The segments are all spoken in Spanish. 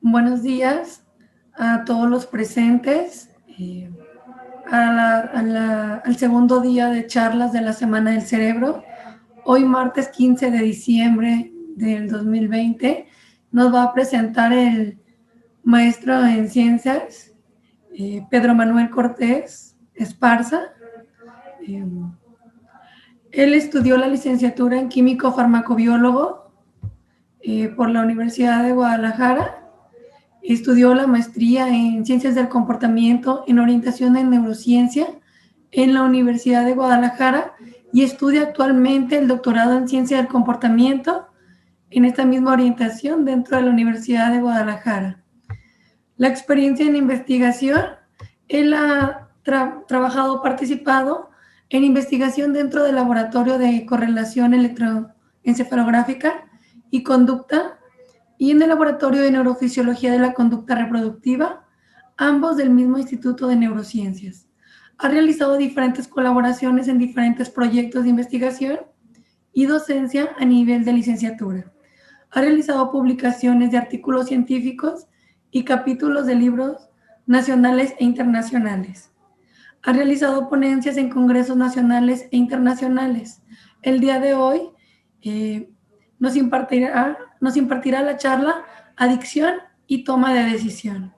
Buenos días a todos los presentes, al segundo día de charlas de la Semana del Cerebro. Hoy, martes 15 de diciembre del 2020, nos va a presentar el maestro en ciencias, Pedro Manuel Cortés Esparza. Eh, Él estudió la licenciatura en químico farmacobiólogo por la Universidad de Guadalajara. Estudió la maestría en Ciencias del Comportamiento en Orientación en Neurociencia en la Universidad de Guadalajara y estudia actualmente el doctorado en Ciencia del Comportamiento en esta misma orientación dentro de la Universidad de Guadalajara. La experiencia en investigación, él ha participado en investigación dentro del laboratorio de correlación electroencefalográfica y conducta y en el Laboratorio de Neurofisiología de la Conducta Reproductiva, ambos del mismo Instituto de Neurociencias. Ha realizado diferentes colaboraciones en diferentes proyectos de investigación y docencia a nivel de licenciatura. Ha realizado publicaciones de artículos científicos y capítulos de libros nacionales e internacionales. Ha realizado ponencias en congresos nacionales e internacionales. El día de hoy nos impartirá la charla Adicción y toma de decisión.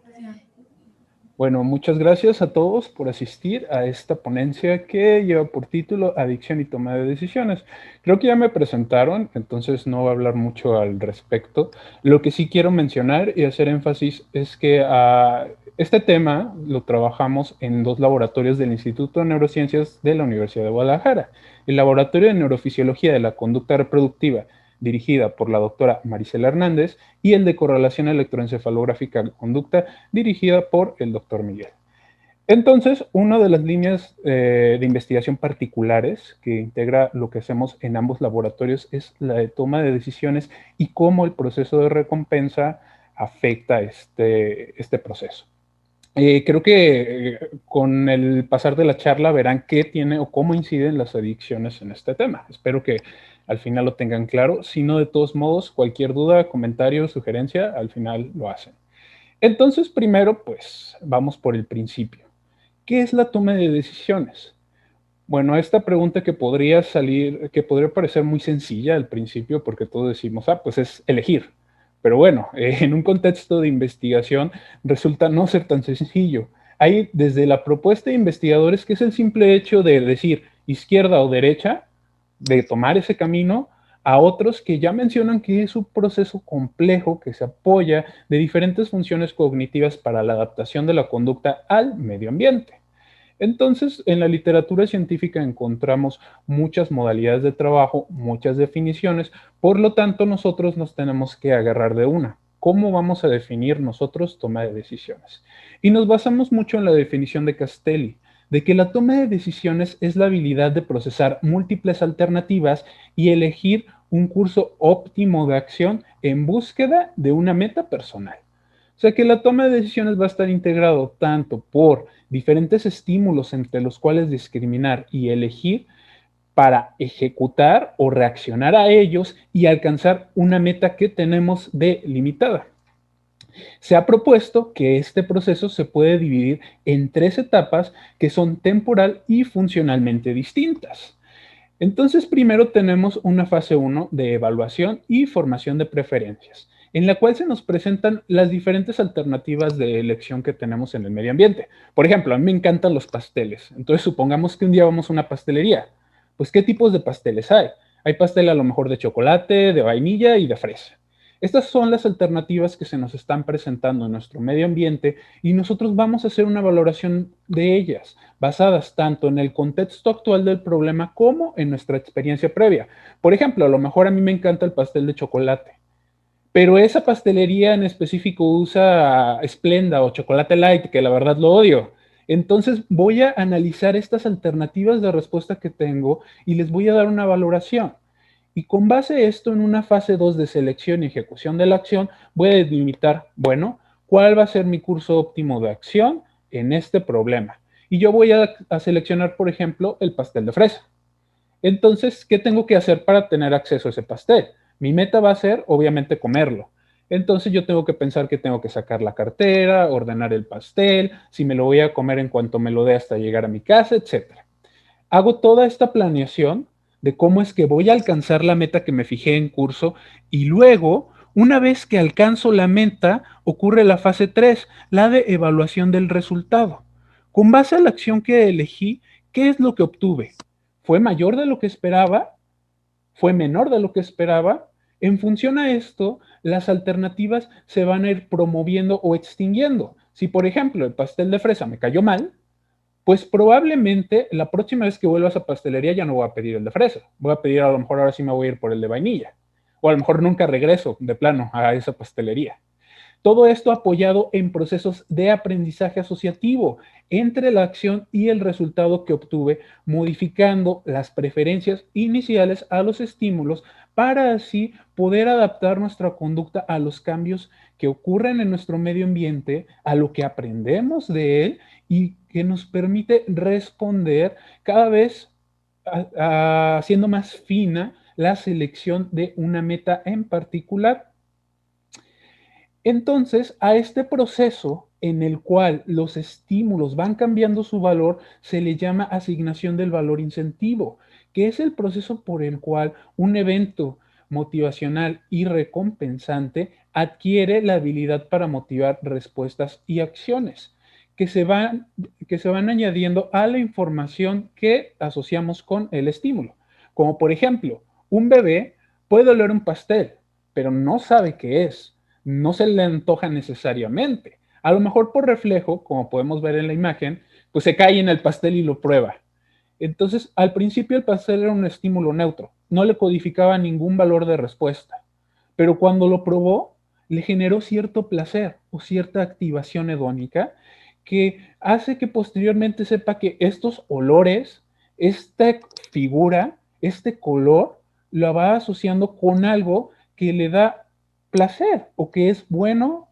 Bueno, muchas gracias a todos por asistir a esta ponencia que lleva por título Adicción y toma de decisiones. Creo que ya me presentaron, entonces no voy a hablar mucho al respecto. Lo que sí quiero mencionar y hacer énfasis es que este tema lo trabajamos en dos laboratorios del Instituto de Neurociencias de la Universidad de Guadalajara. El Laboratorio de Neurofisiología de la Conducta Reproductiva, dirigida por la doctora Marisela Hernández, y el de correlación electroencefalográfica de conducta, dirigida por el doctor Miguel. Entonces, una de las líneas de investigación particulares que integra lo que hacemos en ambos laboratorios es la de toma de decisiones y cómo el proceso de recompensa afecta este proceso. Creo que con el pasar de la charla verán qué tiene o cómo inciden las adicciones en este tema. Espero que al final lo tengan claro. Si no, de todos modos, cualquier duda, comentario, sugerencia, al final lo hacen. Entonces, primero, pues, vamos por el principio. ¿Qué es la toma de decisiones? Bueno, esta pregunta que podría parecer muy sencilla al principio, porque todos decimos, pues es elegir. Pero bueno, en un contexto de investigación resulta no ser tan sencillo. Hay desde la propuesta de investigadores, que es el simple hecho de decir izquierda o derecha, de tomar ese camino, a otros que ya mencionan que es un proceso complejo que se apoya de diferentes funciones cognitivas para la adaptación de la conducta al medio ambiente. Entonces, en la literatura científica encontramos muchas modalidades de trabajo, muchas definiciones, por lo tanto nosotros nos tenemos que agarrar de una. ¿Cómo vamos a definir nosotros toma de decisiones? Y nos basamos mucho en la definición de Castelli, de que la toma de decisiones es la habilidad de procesar múltiples alternativas y elegir un curso óptimo de acción en búsqueda de una meta personal. O sea que la toma de decisiones va a estar integrado tanto por diferentes estímulos entre los cuales discriminar y elegir para ejecutar o reaccionar a ellos y alcanzar una meta que tenemos delimitada. Se ha propuesto que este proceso se puede dividir en tres etapas que son temporal y funcionalmente distintas. Entonces, primero tenemos una fase 1 de evaluación y formación de preferencias, en la cual se nos presentan las diferentes alternativas de elección que tenemos en el medio ambiente. Por ejemplo, a mí me encantan los pasteles. Entonces, supongamos que un día vamos a una pastelería. Pues, ¿qué tipos de pasteles hay? Hay pastel a lo mejor de chocolate, de vainilla y de fresa. Estas son las alternativas que se nos están presentando en nuestro medio ambiente y nosotros vamos a hacer una valoración de ellas, basadas tanto en el contexto actual del problema como en nuestra experiencia previa. Por ejemplo, a lo mejor a mí me encanta el pastel de chocolate, pero esa pastelería en específico usa Splenda o Chocolate Light, que la verdad lo odio. Entonces voy a analizar estas alternativas de respuesta que tengo y les voy a dar una valoración. Y con base a esto, en una fase 2 de selección y ejecución de la acción, voy a delimitar, bueno, cuál va a ser mi curso óptimo de acción en este problema. Y yo voy a seleccionar, por ejemplo, el pastel de fresa. Entonces, ¿qué tengo que hacer para tener acceso a ese pastel? Mi meta va a ser, obviamente, comerlo. Entonces yo tengo que pensar que tengo que sacar la cartera, ordenar el pastel, si me lo voy a comer en cuanto me lo dé hasta llegar a mi casa, etcétera. Hago toda esta planeación de cómo es que voy a alcanzar la meta que me fijé en curso y luego, una vez que alcanzo la meta, ocurre la fase 3, la de evaluación del resultado. Con base a la acción que elegí, ¿qué es lo que obtuve? ¿Fue mayor de lo que esperaba? ¿Fue menor de lo que esperaba? En función a esto, las alternativas se van a ir promoviendo o extinguiendo. Si, por ejemplo, el pastel de fresa me cayó mal, pues probablemente la próxima vez que vuelva a esa pastelería ya no voy a pedir el de fresa. Voy a pedir, a lo mejor ahora sí me voy a ir por el de vainilla. O a lo mejor nunca regreso de plano a esa pastelería. Todo esto apoyado en procesos de aprendizaje asociativo entre la acción y el resultado que obtuve, modificando las preferencias iniciales a los estímulos para así poder adaptar nuestra conducta a los cambios que ocurren en nuestro medio ambiente, a lo que aprendemos de él y que nos permite responder cada vez haciendo más fina la selección de una meta en particular. Entonces, a este proceso en el cual los estímulos van cambiando su valor, se le llama asignación del valor incentivo, que es el proceso por el cual un evento motivacional y recompensante adquiere la habilidad para motivar respuestas y acciones que se van, que se van añadiendo a la información que asociamos con el estímulo. Como por ejemplo, un bebé puede oler un pastel, pero no sabe qué es, no se le antoja necesariamente. A lo mejor por reflejo, como podemos ver en la imagen, pues se cae en el pastel y lo prueba. Entonces, al principio el pastel era un estímulo neutro, no le codificaba ningún valor de respuesta, pero cuando lo probó, le generó cierto placer o cierta activación hedónica que hace que posteriormente sepa que estos olores, esta figura, este color, lo va asociando con algo que le da placer o que es bueno,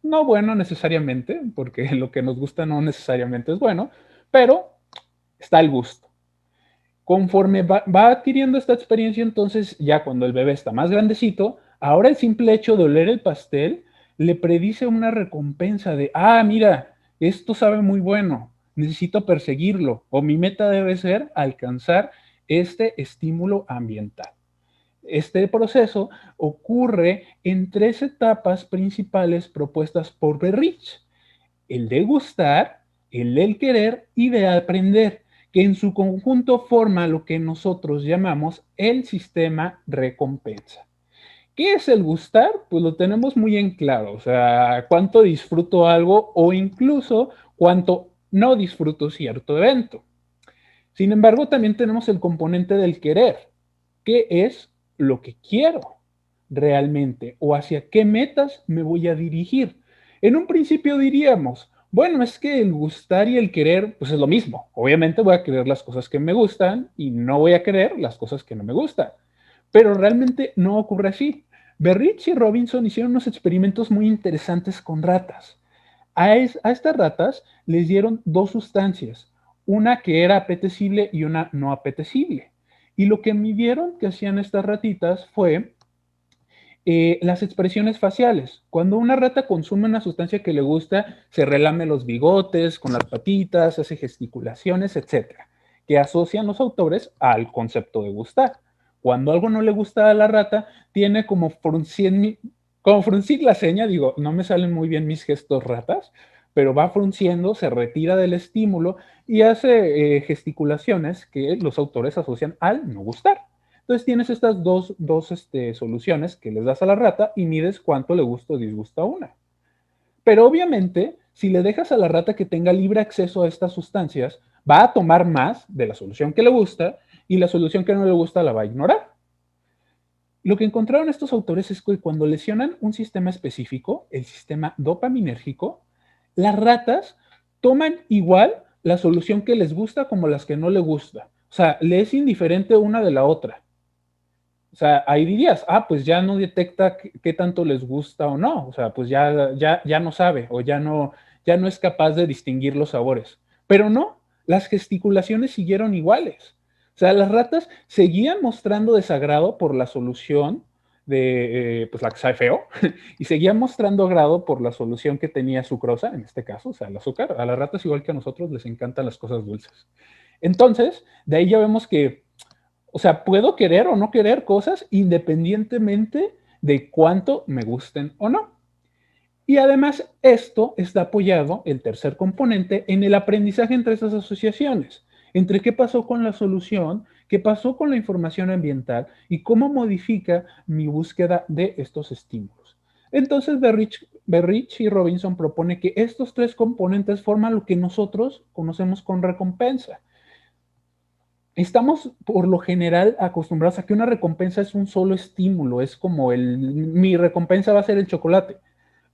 no bueno necesariamente, porque lo que nos gusta no necesariamente es bueno, pero está el gusto. Conforme va adquiriendo esta experiencia, entonces ya cuando el bebé está más grandecito, ahora el simple hecho de oler el pastel le predice una recompensa de, ah, mira, esto sabe muy bueno, necesito perseguirlo, o mi meta debe ser alcanzar este estímulo ambiental. Este proceso ocurre en tres etapas principales propuestas por Berrich: el de gustar, el del querer y de aprender, que en su conjunto forma lo que nosotros llamamos el sistema recompensa. ¿Qué es el gustar? Pues lo tenemos muy en claro, o sea, cuánto disfruto algo o incluso cuánto no disfruto cierto evento. Sin embargo, también tenemos el componente del querer, que es lo que quiero realmente o hacia qué metas me voy a dirigir. En un principio diríamos, bueno, es que el gustar y el querer, pues es lo mismo. Obviamente voy a querer las cosas que me gustan y no voy a querer las cosas que no me gustan. Pero realmente no ocurre así. Berrich y Robinson hicieron unos experimentos muy interesantes con ratas. A estas ratas les dieron dos sustancias, una que era apetecible y una no apetecible. Y lo que midieron que hacían estas ratitas fue las expresiones faciales. Cuando una rata consume una sustancia que le gusta, se relame los bigotes con las patitas, hace gesticulaciones, etcétera, que asocian los autores al concepto de gustar. Cuando algo no le gusta a la rata, tiene como fruncir la seña, digo, no me salen muy bien mis gestos ratas, pero va frunciendo, se retira del estímulo y hace gesticulaciones que los autores asocian al no gustar. Entonces tienes estas dos soluciones que les das a la rata y mides cuánto le gusta o disgusta una. Pero obviamente, si le dejas a la rata que tenga libre acceso a estas sustancias, va a tomar más de la solución que le gusta y la solución que no le gusta la va a ignorar. Lo que encontraron estos autores es que cuando lesionan un sistema específico, el sistema dopaminérgico, las ratas toman igual la solución que les gusta como las que no les gusta. O sea, le es indiferente una de la otra. O sea, ahí dirías, ah, pues ya no detecta qué tanto les gusta o no. O sea, pues ya no sabe o ya no es capaz de distinguir los sabores. Pero no, las gesticulaciones siguieron iguales. O sea, las ratas seguían mostrando desagrado por la solución pues la que sabe feo, y seguía mostrando agrado por la solución que tenía sucrosa, en este caso, o sea, el azúcar. A las ratas, igual que a nosotros, les encantan las cosas dulces. Entonces, de ahí ya vemos que, o sea, puedo querer o no querer cosas independientemente de cuánto me gusten o no. Y además, esto está apoyado, el tercer componente, en el aprendizaje entre esas asociaciones, entre qué pasó con la solución, qué pasó con la información ambiental y cómo modifica mi búsqueda de estos estímulos. Entonces, Berrich y Robinson propone que estos tres componentes forman lo que nosotros conocemos con recompensa. Estamos por lo general acostumbrados a que una recompensa es un solo estímulo, es como mi recompensa va a ser el chocolate.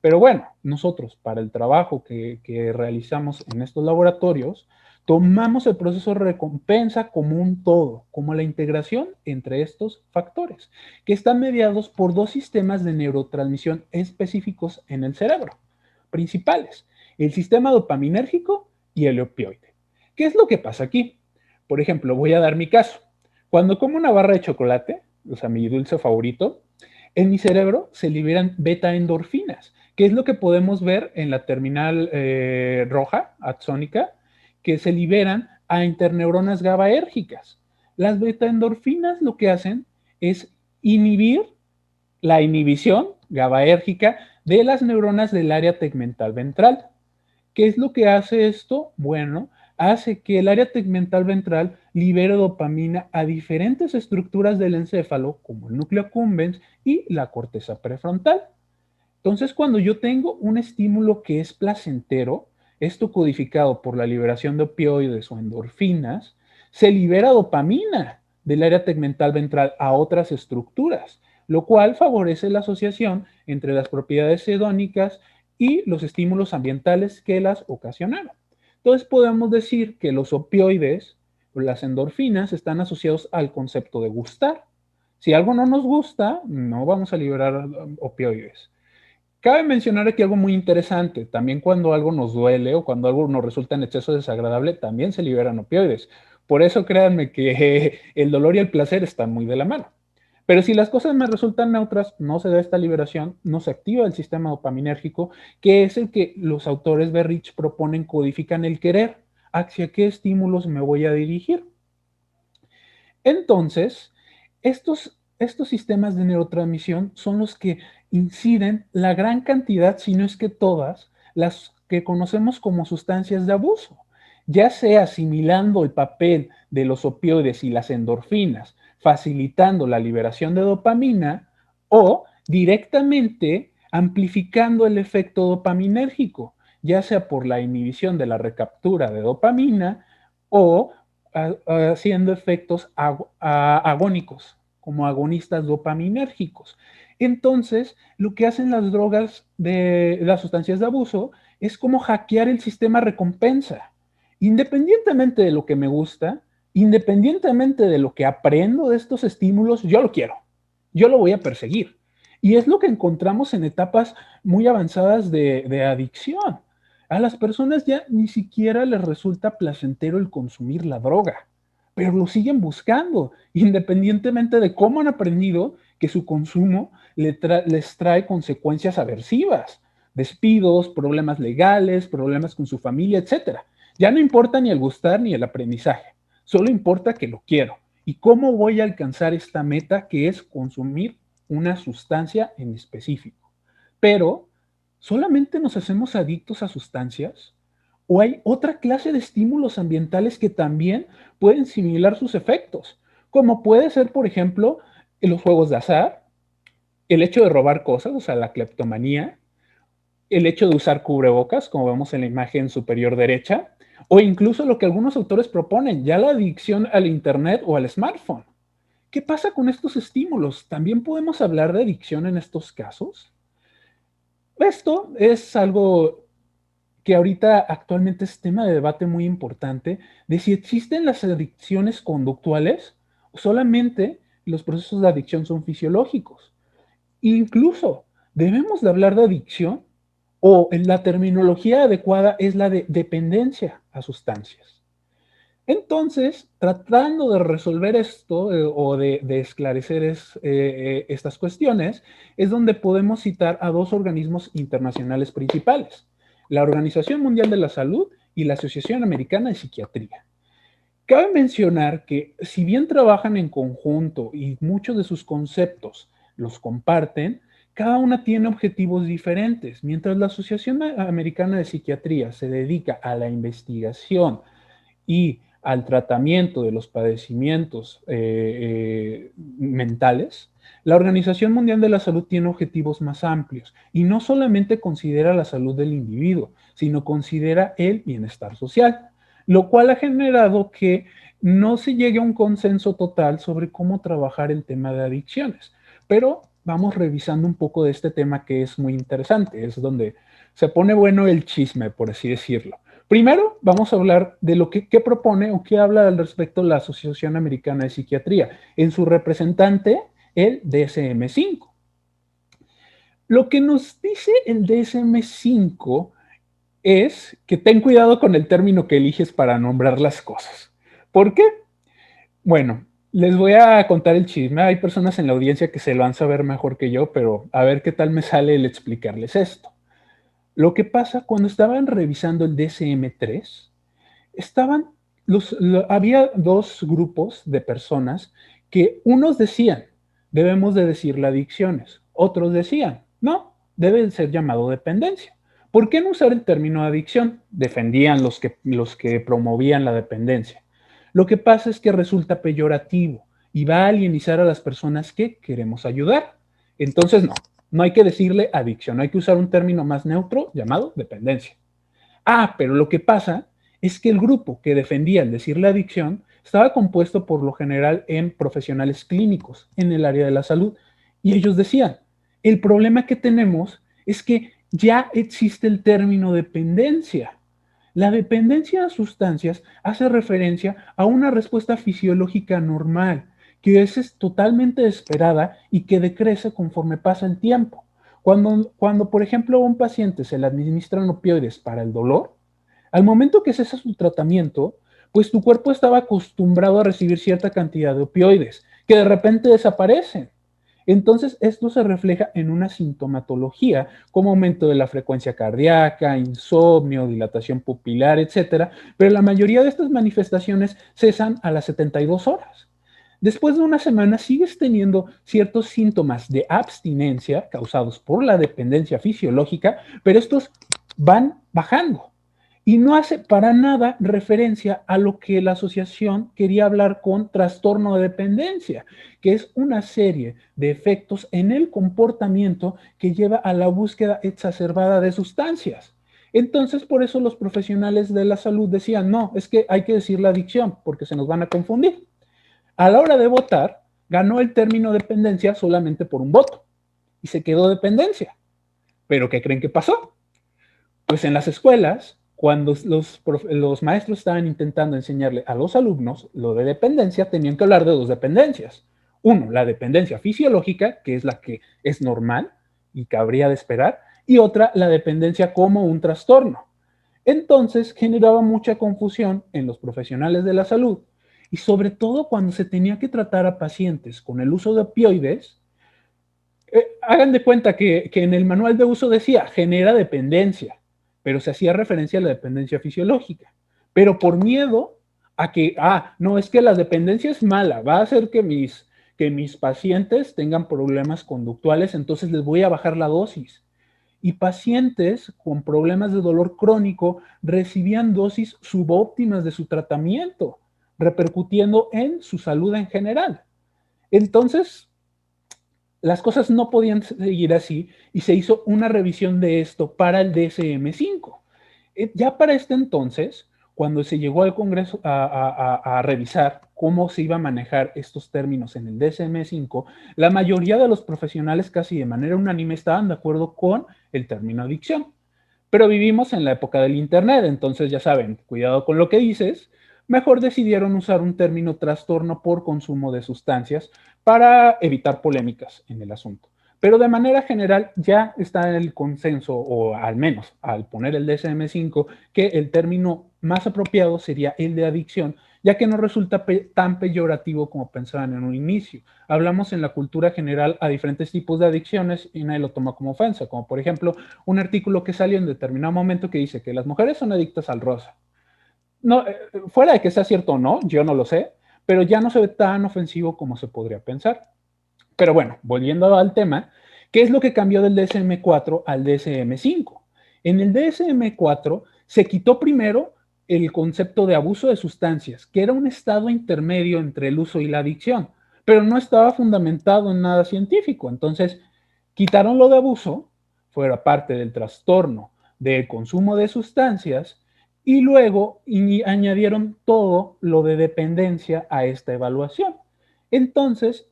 Pero bueno, nosotros para el trabajo que realizamos en estos laboratorios, tomamos el proceso de recompensa como un todo, como la integración entre estos factores, que están mediados por dos sistemas de neurotransmisión específicos en el cerebro, principales, el sistema dopaminérgico y el opioide. ¿Qué es lo que pasa aquí? Por ejemplo, voy a dar mi caso. Cuando como una barra de chocolate, o sea, mi dulce favorito, en mi cerebro se liberan beta-endorfinas, que es lo que podemos ver en la terminal roja, axónica, que se liberan a interneuronas GABAérgicas. Las beta-endorfinas lo que hacen es inhibir la inhibición GABAérgica de las neuronas del área tegmental ventral. ¿Qué es lo que hace esto? Bueno, hace que el área tegmental ventral libere dopamina a diferentes estructuras del encéfalo, como el núcleo accumbens y la corteza prefrontal. Entonces, cuando yo tengo un estímulo que es placentero, esto codificado por la liberación de opioides o endorfinas, se libera dopamina del área tegmental ventral a otras estructuras, lo cual favorece la asociación entre las propiedades hedónicas y los estímulos ambientales que las ocasionaron. Entonces, podemos decir que los opioides o las endorfinas están asociados al concepto de gustar. Si algo no nos gusta, no vamos a liberar opioides. Cabe mencionar aquí algo muy interesante. También cuando algo nos duele o cuando algo nos resulta en exceso desagradable, también se liberan opioides. Por eso créanme que el dolor y el placer están muy de la mano. Pero si las cosas me resultan neutras, no se da esta liberación, no se activa el sistema dopaminérgico, que es el que los autores Berrich proponen, codifican el querer. ¿Hacia qué estímulos me voy a dirigir? Entonces, estos sistemas de neurotransmisión son los que inciden la gran cantidad, si no es que todas, las que conocemos como sustancias de abuso, ya sea asimilando el papel de los opioides y las endorfinas, facilitando la liberación de dopamina o directamente amplificando el efecto dopaminérgico, ya sea por la inhibición de la recaptura de dopamina o haciendo efectos agónicos, como agonistas dopaminérgicos. Entonces, lo que hacen las drogas de las sustancias de abuso es como hackear el sistema recompensa. Independientemente de lo que me gusta, independientemente de lo que aprendo de estos estímulos, yo lo quiero. Yo lo voy a perseguir. Y es lo que encontramos en etapas muy avanzadas de adicción. A las personas ya ni siquiera les resulta placentero el consumir la droga, pero lo siguen buscando, independientemente de cómo han aprendido que su consumo les trae consecuencias aversivas, despidos, problemas legales, problemas con su familia, etc. Ya no importa ni el gustar ni el aprendizaje, solo importa que lo quiero. ¿Y cómo voy a alcanzar esta meta que es consumir una sustancia en específico? Pero ¿solamente nos hacemos adictos a sustancias? ¿O hay otra clase de estímulos ambientales que también pueden similar sus efectos? Como puede ser, por ejemplo, los juegos de azar, el hecho de robar cosas, o sea, la cleptomanía, el hecho de usar cubrebocas, como vemos en la imagen superior derecha, o incluso lo que algunos autores proponen, ya la adicción al Internet o al smartphone. ¿Qué pasa con estos estímulos? ¿También podemos hablar de adicción en estos casos? Esto es algo que ahorita actualmente es tema de debate muy importante de si existen las adicciones conductuales o solamente los procesos de adicción son fisiológicos. Incluso, ¿debemos de hablar de adicción o la terminología adecuada es la de dependencia a sustancias? Entonces, tratando de resolver esto o de esclarecer estas cuestiones, es donde podemos citar a dos organismos internacionales principales, la Organización Mundial de la Salud y la Asociación Americana de Psiquiatría. Cabe mencionar que si bien trabajan en conjunto y muchos de sus conceptos los comparten, cada una tiene objetivos diferentes. Mientras la Asociación Americana de Psiquiatría se dedica a la investigación y al tratamiento de los padecimientos mentales, la Organización Mundial de la Salud tiene objetivos más amplios y no solamente considera la salud del individuo, sino considera el bienestar social, lo cual ha generado que no se llegue a un consenso total sobre cómo trabajar el tema de adicciones. Pero vamos revisando un poco de este tema que es muy interesante, es donde se pone bueno el chisme, por así decirlo. Primero, vamos a hablar de lo que propone o qué habla al respecto la Asociación Americana de Psiquiatría en su representante, el DSM-5. Lo que nos dice el DSM-5 es que ten cuidado con el término que eliges para nombrar las cosas. ¿Por qué? Bueno, les voy a contar el chisme. Hay personas en la audiencia que se lo van a saber mejor que yo, pero a ver qué tal me sale el explicarles esto. Lo que pasa cuando estaban revisando el DSM-3, había dos grupos de personas que unos decían, debemos de decirle adicciones, otros decían, no, debe ser llamado dependencia. ¿Por qué no usar el término adicción? Defendían los que promovían la dependencia. Lo que pasa es que resulta peyorativo y va a alienizar a las personas que queremos ayudar. Entonces, no hay que decirle adicción, hay que usar un término más neutro llamado dependencia. Ah, pero lo que pasa es que el grupo que defendía el decirle adicción estaba compuesto por lo general en profesionales clínicos en el área de la salud. Y ellos decían, el problema que tenemos es que ya existe el término dependencia. La dependencia a sustancias hace referencia a una respuesta fisiológica normal, que es totalmente esperada y que decrece conforme pasa el tiempo. Cuando, por ejemplo, a un paciente se le administran opioides para el dolor, al momento que cesa su tratamiento, pues tu cuerpo estaba acostumbrado a recibir cierta cantidad de opioides, que de repente desaparecen. Entonces, esto se refleja en una sintomatología como aumento de la frecuencia cardíaca, insomnio, dilatación pupilar, etcétera, pero la mayoría de estas manifestaciones cesan a las 72 horas. Después de una semana sigues teniendo ciertos síntomas de abstinencia causados por la dependencia fisiológica, pero estos van bajando. Y no hace para nada referencia a lo que la asociación quería hablar con trastorno de dependencia, que es una serie de efectos en el comportamiento que lleva a la búsqueda exacerbada de sustancias. Entonces, por eso los profesionales de la salud decían, no, es que hay que decir la adicción, porque se nos van a confundir. A la hora de votar, ganó el término dependencia solamente por un voto y se quedó dependencia. ¿Pero qué creen que pasó? Pues en las escuelas, cuando los maestros estaban intentando enseñarle a los alumnos lo de dependencia, tenían que hablar de dos dependencias. Uno, la dependencia fisiológica, que es la que es normal y cabría de esperar, y otra, la dependencia como un trastorno. Entonces generaba mucha confusión en los profesionales de la salud y sobre todo cuando se tenía que tratar a pacientes con el uso de opioides. Hagan de cuenta que en el manual de uso decía genera dependencia, pero se hacía referencia a la dependencia fisiológica. Pero por miedo a que, no, es que la dependencia es mala, va a hacer que mis pacientes tengan problemas conductuales, entonces les voy a bajar la dosis. Y pacientes con problemas de dolor crónico recibían dosis subóptimas de su tratamiento, repercutiendo en su salud en general. Entonces, las cosas no podían seguir así y se hizo una revisión de esto para el DSM-5. Ya para este entonces, cuando se llegó al Congreso a revisar cómo se iba a manejar estos términos en el DSM-5, la mayoría de los profesionales casi de manera unánime estaban de acuerdo con el término adicción. Pero vivimos en la época del Internet, entonces ya saben, cuidado con lo que dices, mejor decidieron usar un término trastorno por consumo de sustancias para evitar polémicas en el asunto. Pero de manera general ya está en el consenso, o al menos al poner el DSM-5, que el término más apropiado sería el de adicción, ya que no resulta tan peyorativo como pensaban en un inicio. Hablamos en la cultura general a diferentes tipos de adicciones y nadie lo toma como ofensa, como por ejemplo un artículo que salió en determinado momento que dice que las mujeres son adictas al rosa. No, fuera de que sea cierto o no, yo no lo sé, pero ya no se ve tan ofensivo como se podría pensar. Pero bueno, volviendo al tema, ¿qué es lo que cambió del DSM-4 al DSM-5? En el DSM-4 se quitó primero el concepto de abuso de sustancias, que era un estado intermedio entre el uso y la adicción, pero no estaba fundamentado en nada científico. Entonces, quitaron lo de abuso, fuera parte del trastorno del consumo de sustancias, y luego añadieron todo lo de dependencia a esta evaluación. Entonces,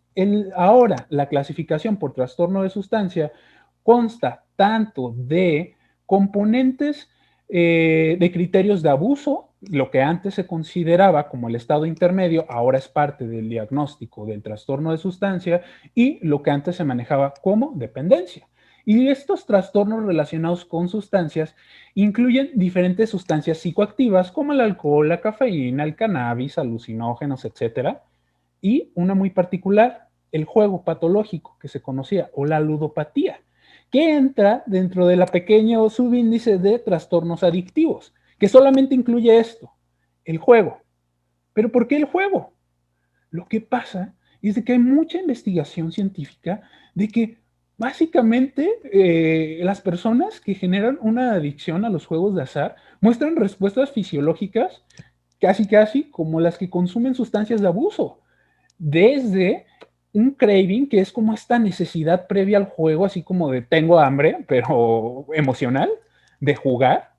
ahora la clasificación por trastorno de sustancia consta tanto de componentes de criterios de abuso, lo que antes se consideraba como el estado intermedio, ahora es parte del diagnóstico del trastorno de sustancia, y lo que antes se manejaba como dependencia. Y estos trastornos relacionados con sustancias incluyen diferentes sustancias psicoactivas como el alcohol, la cafeína, el cannabis, alucinógenos, etcétera, y una muy particular, el juego patológico que se conocía, o la ludopatía, que entra dentro de la pequeña subíndice de trastornos adictivos, que solamente incluye esto, el juego. ¿Pero por qué el juego? Lo que pasa es de que hay mucha investigación científica de que básicamente las personas que generan una adicción a los juegos de azar muestran respuestas fisiológicas casi casi como las que consumen sustancias de abuso, desde un craving, que es como esta necesidad previa al juego, así como de tengo hambre, pero emocional, de jugar,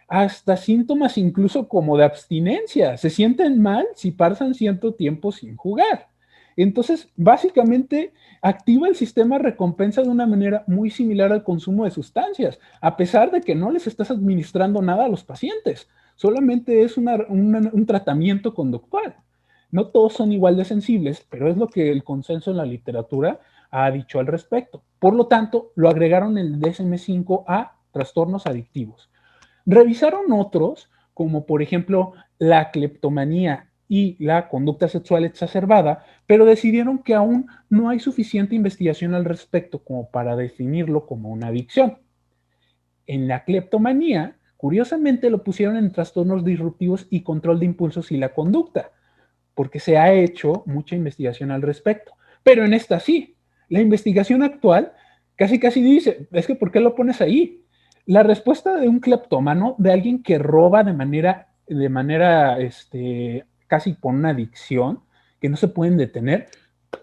hasta síntomas incluso como de abstinencia. Se sienten mal si pasan cierto tiempo sin jugar. Entonces, básicamente, activa el sistema recompensa de una manera muy similar al consumo de sustancias, a pesar de que no les estás administrando nada a los pacientes. Solamente es un tratamiento conductual. No todos son igual de sensibles, pero es lo que el consenso en la literatura ha dicho al respecto. Por lo tanto, lo agregaron en el DSM-5 a trastornos adictivos. Revisaron otros, como por ejemplo la cleptomanía y la conducta sexual exacerbada, pero decidieron que aún no hay suficiente investigación al respecto como para definirlo como una adicción. En la cleptomanía, curiosamente lo pusieron en trastornos disruptivos y control de impulsos y la conducta, porque se ha hecho mucha investigación al respecto. Pero en esta sí, la investigación actual casi casi dice, es que ¿por qué lo pones ahí? La respuesta de un cleptómano, de alguien que roba de manera casi por una adicción, que no se pueden detener,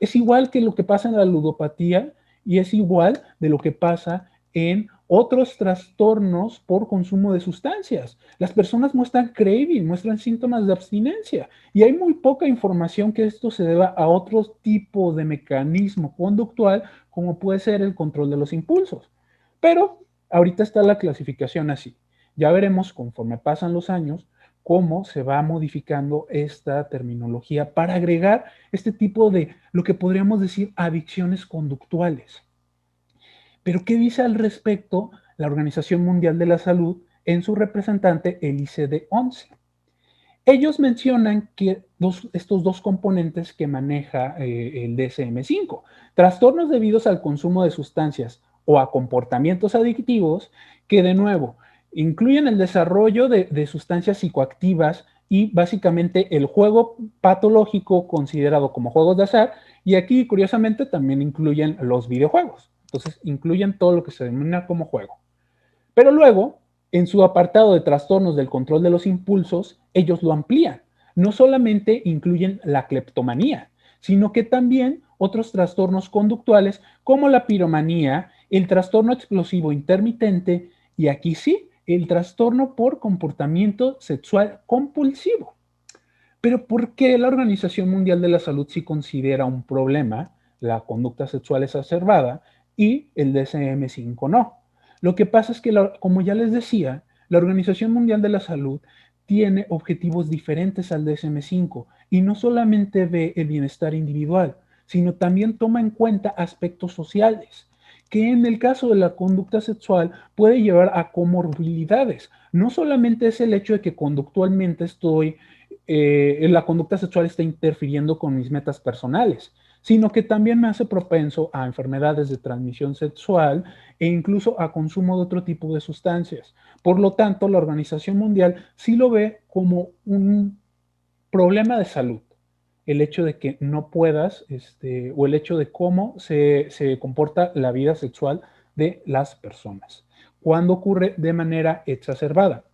es igual que lo que pasa en la ludopatía y es igual de lo que pasa en otros trastornos por consumo de sustancias. Las personas muestran craving, muestran síntomas de abstinencia y hay muy poca información que esto se deba a otro tipo de mecanismo conductual como puede ser el control de los impulsos. Pero ahorita está la clasificación así. Ya veremos conforme pasan los años cómo se va modificando esta terminología para agregar este tipo de lo que podríamos decir adicciones conductuales. Pero ¿qué dice al respecto la Organización Mundial de la Salud en su representante, el ICD-11? Ellos mencionan que estos dos componentes que maneja el DSM-5, trastornos debidos al consumo de sustancias o a comportamientos adictivos, que de nuevo incluyen el desarrollo de sustancias psicoactivas y básicamente el juego patológico considerado como juegos de azar, y aquí curiosamente también incluyen los videojuegos. Entonces incluyen todo lo que se denomina como juego. Pero luego, en su apartado de trastornos del control de los impulsos, ellos lo amplían. No solamente incluyen la cleptomanía, sino que también otros trastornos conductuales como la piromanía, el trastorno explosivo intermitente y aquí sí, el trastorno por comportamiento sexual compulsivo. Pero ¿por qué la Organización Mundial de la Salud sí considera un problema la conducta sexual exacerbada y el DSM-5 no? Lo que pasa es que, como ya les decía, la Organización Mundial de la Salud tiene objetivos diferentes al DSM-5 y no solamente ve el bienestar individual, sino también toma en cuenta aspectos sociales. que en el caso de la conducta sexual puede llevar a comorbilidades. No solamente es el hecho de que conductualmente la conducta sexual está interfiriendo con mis metas personales, sino que también me hace propenso a enfermedades de transmisión sexual e incluso a consumo de otro tipo de sustancias. Por lo tanto, la Organización Mundial sí lo ve como un problema de salud, el hecho de que no puedas, o el hecho de cómo se comporta la vida sexual de las personas, cuando ocurre de manera exacerbada.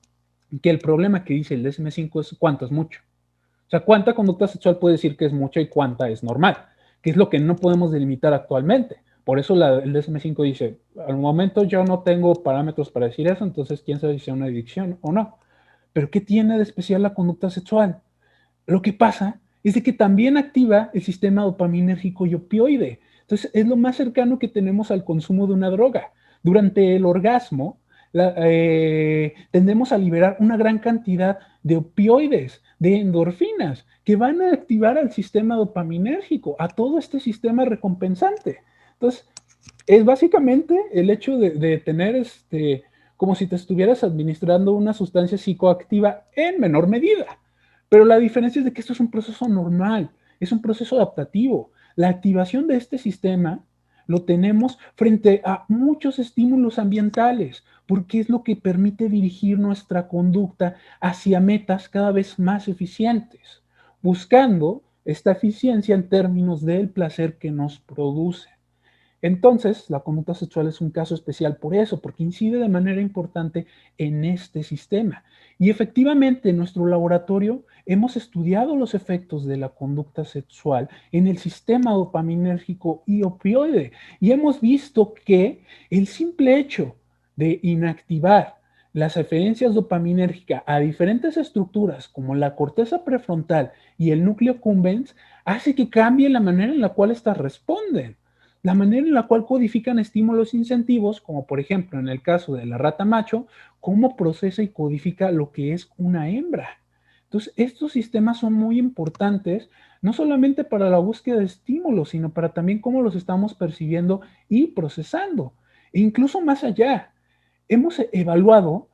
Que el problema que dice el DSM-5 es cuánto es mucho. O sea, cuánta conducta sexual puede decir que es mucho y cuánta es normal, que es lo que no podemos delimitar actualmente. Por eso el DSM-5 dice, al momento yo no tengo parámetros para decir eso, entonces quién sabe si es una adicción o no. Pero ¿qué tiene de especial la conducta sexual? Lo que pasa es de que también activa el sistema dopaminérgico y opioide. Entonces, es lo más cercano que tenemos al consumo de una droga. Durante el orgasmo, tendemos a liberar una gran cantidad de opioides, de endorfinas, que van a activar al sistema dopaminérgico, a todo este sistema recompensante. Entonces, es básicamente el hecho de tener como si te estuvieras administrando una sustancia psicoactiva en menor medida. Pero la diferencia es de que esto es un proceso normal, es un proceso adaptativo. La activación de este sistema lo tenemos frente a muchos estímulos ambientales, porque es lo que permite dirigir nuestra conducta hacia metas cada vez más eficientes, buscando esta eficiencia en términos del placer que nos produce. Entonces, la conducta sexual es un caso especial por eso, porque incide de manera importante en este sistema. Y efectivamente, en nuestro laboratorio hemos estudiado los efectos de la conducta sexual en el sistema dopaminérgico y opioide. Y hemos visto que el simple hecho de inactivar las referencias dopaminérgicas a diferentes estructuras como la corteza prefrontal y el núcleo accumbens hace que cambie la manera en la cual éstas responden, la manera en la cual codifican estímulos incentivos, como por ejemplo en el caso de la rata macho, cómo procesa y codifica lo que es una hembra. Entonces, estos sistemas son muy importantes, no solamente para la búsqueda de estímulos, sino para también cómo los estamos percibiendo y procesando. E incluso más allá, hemos evaluado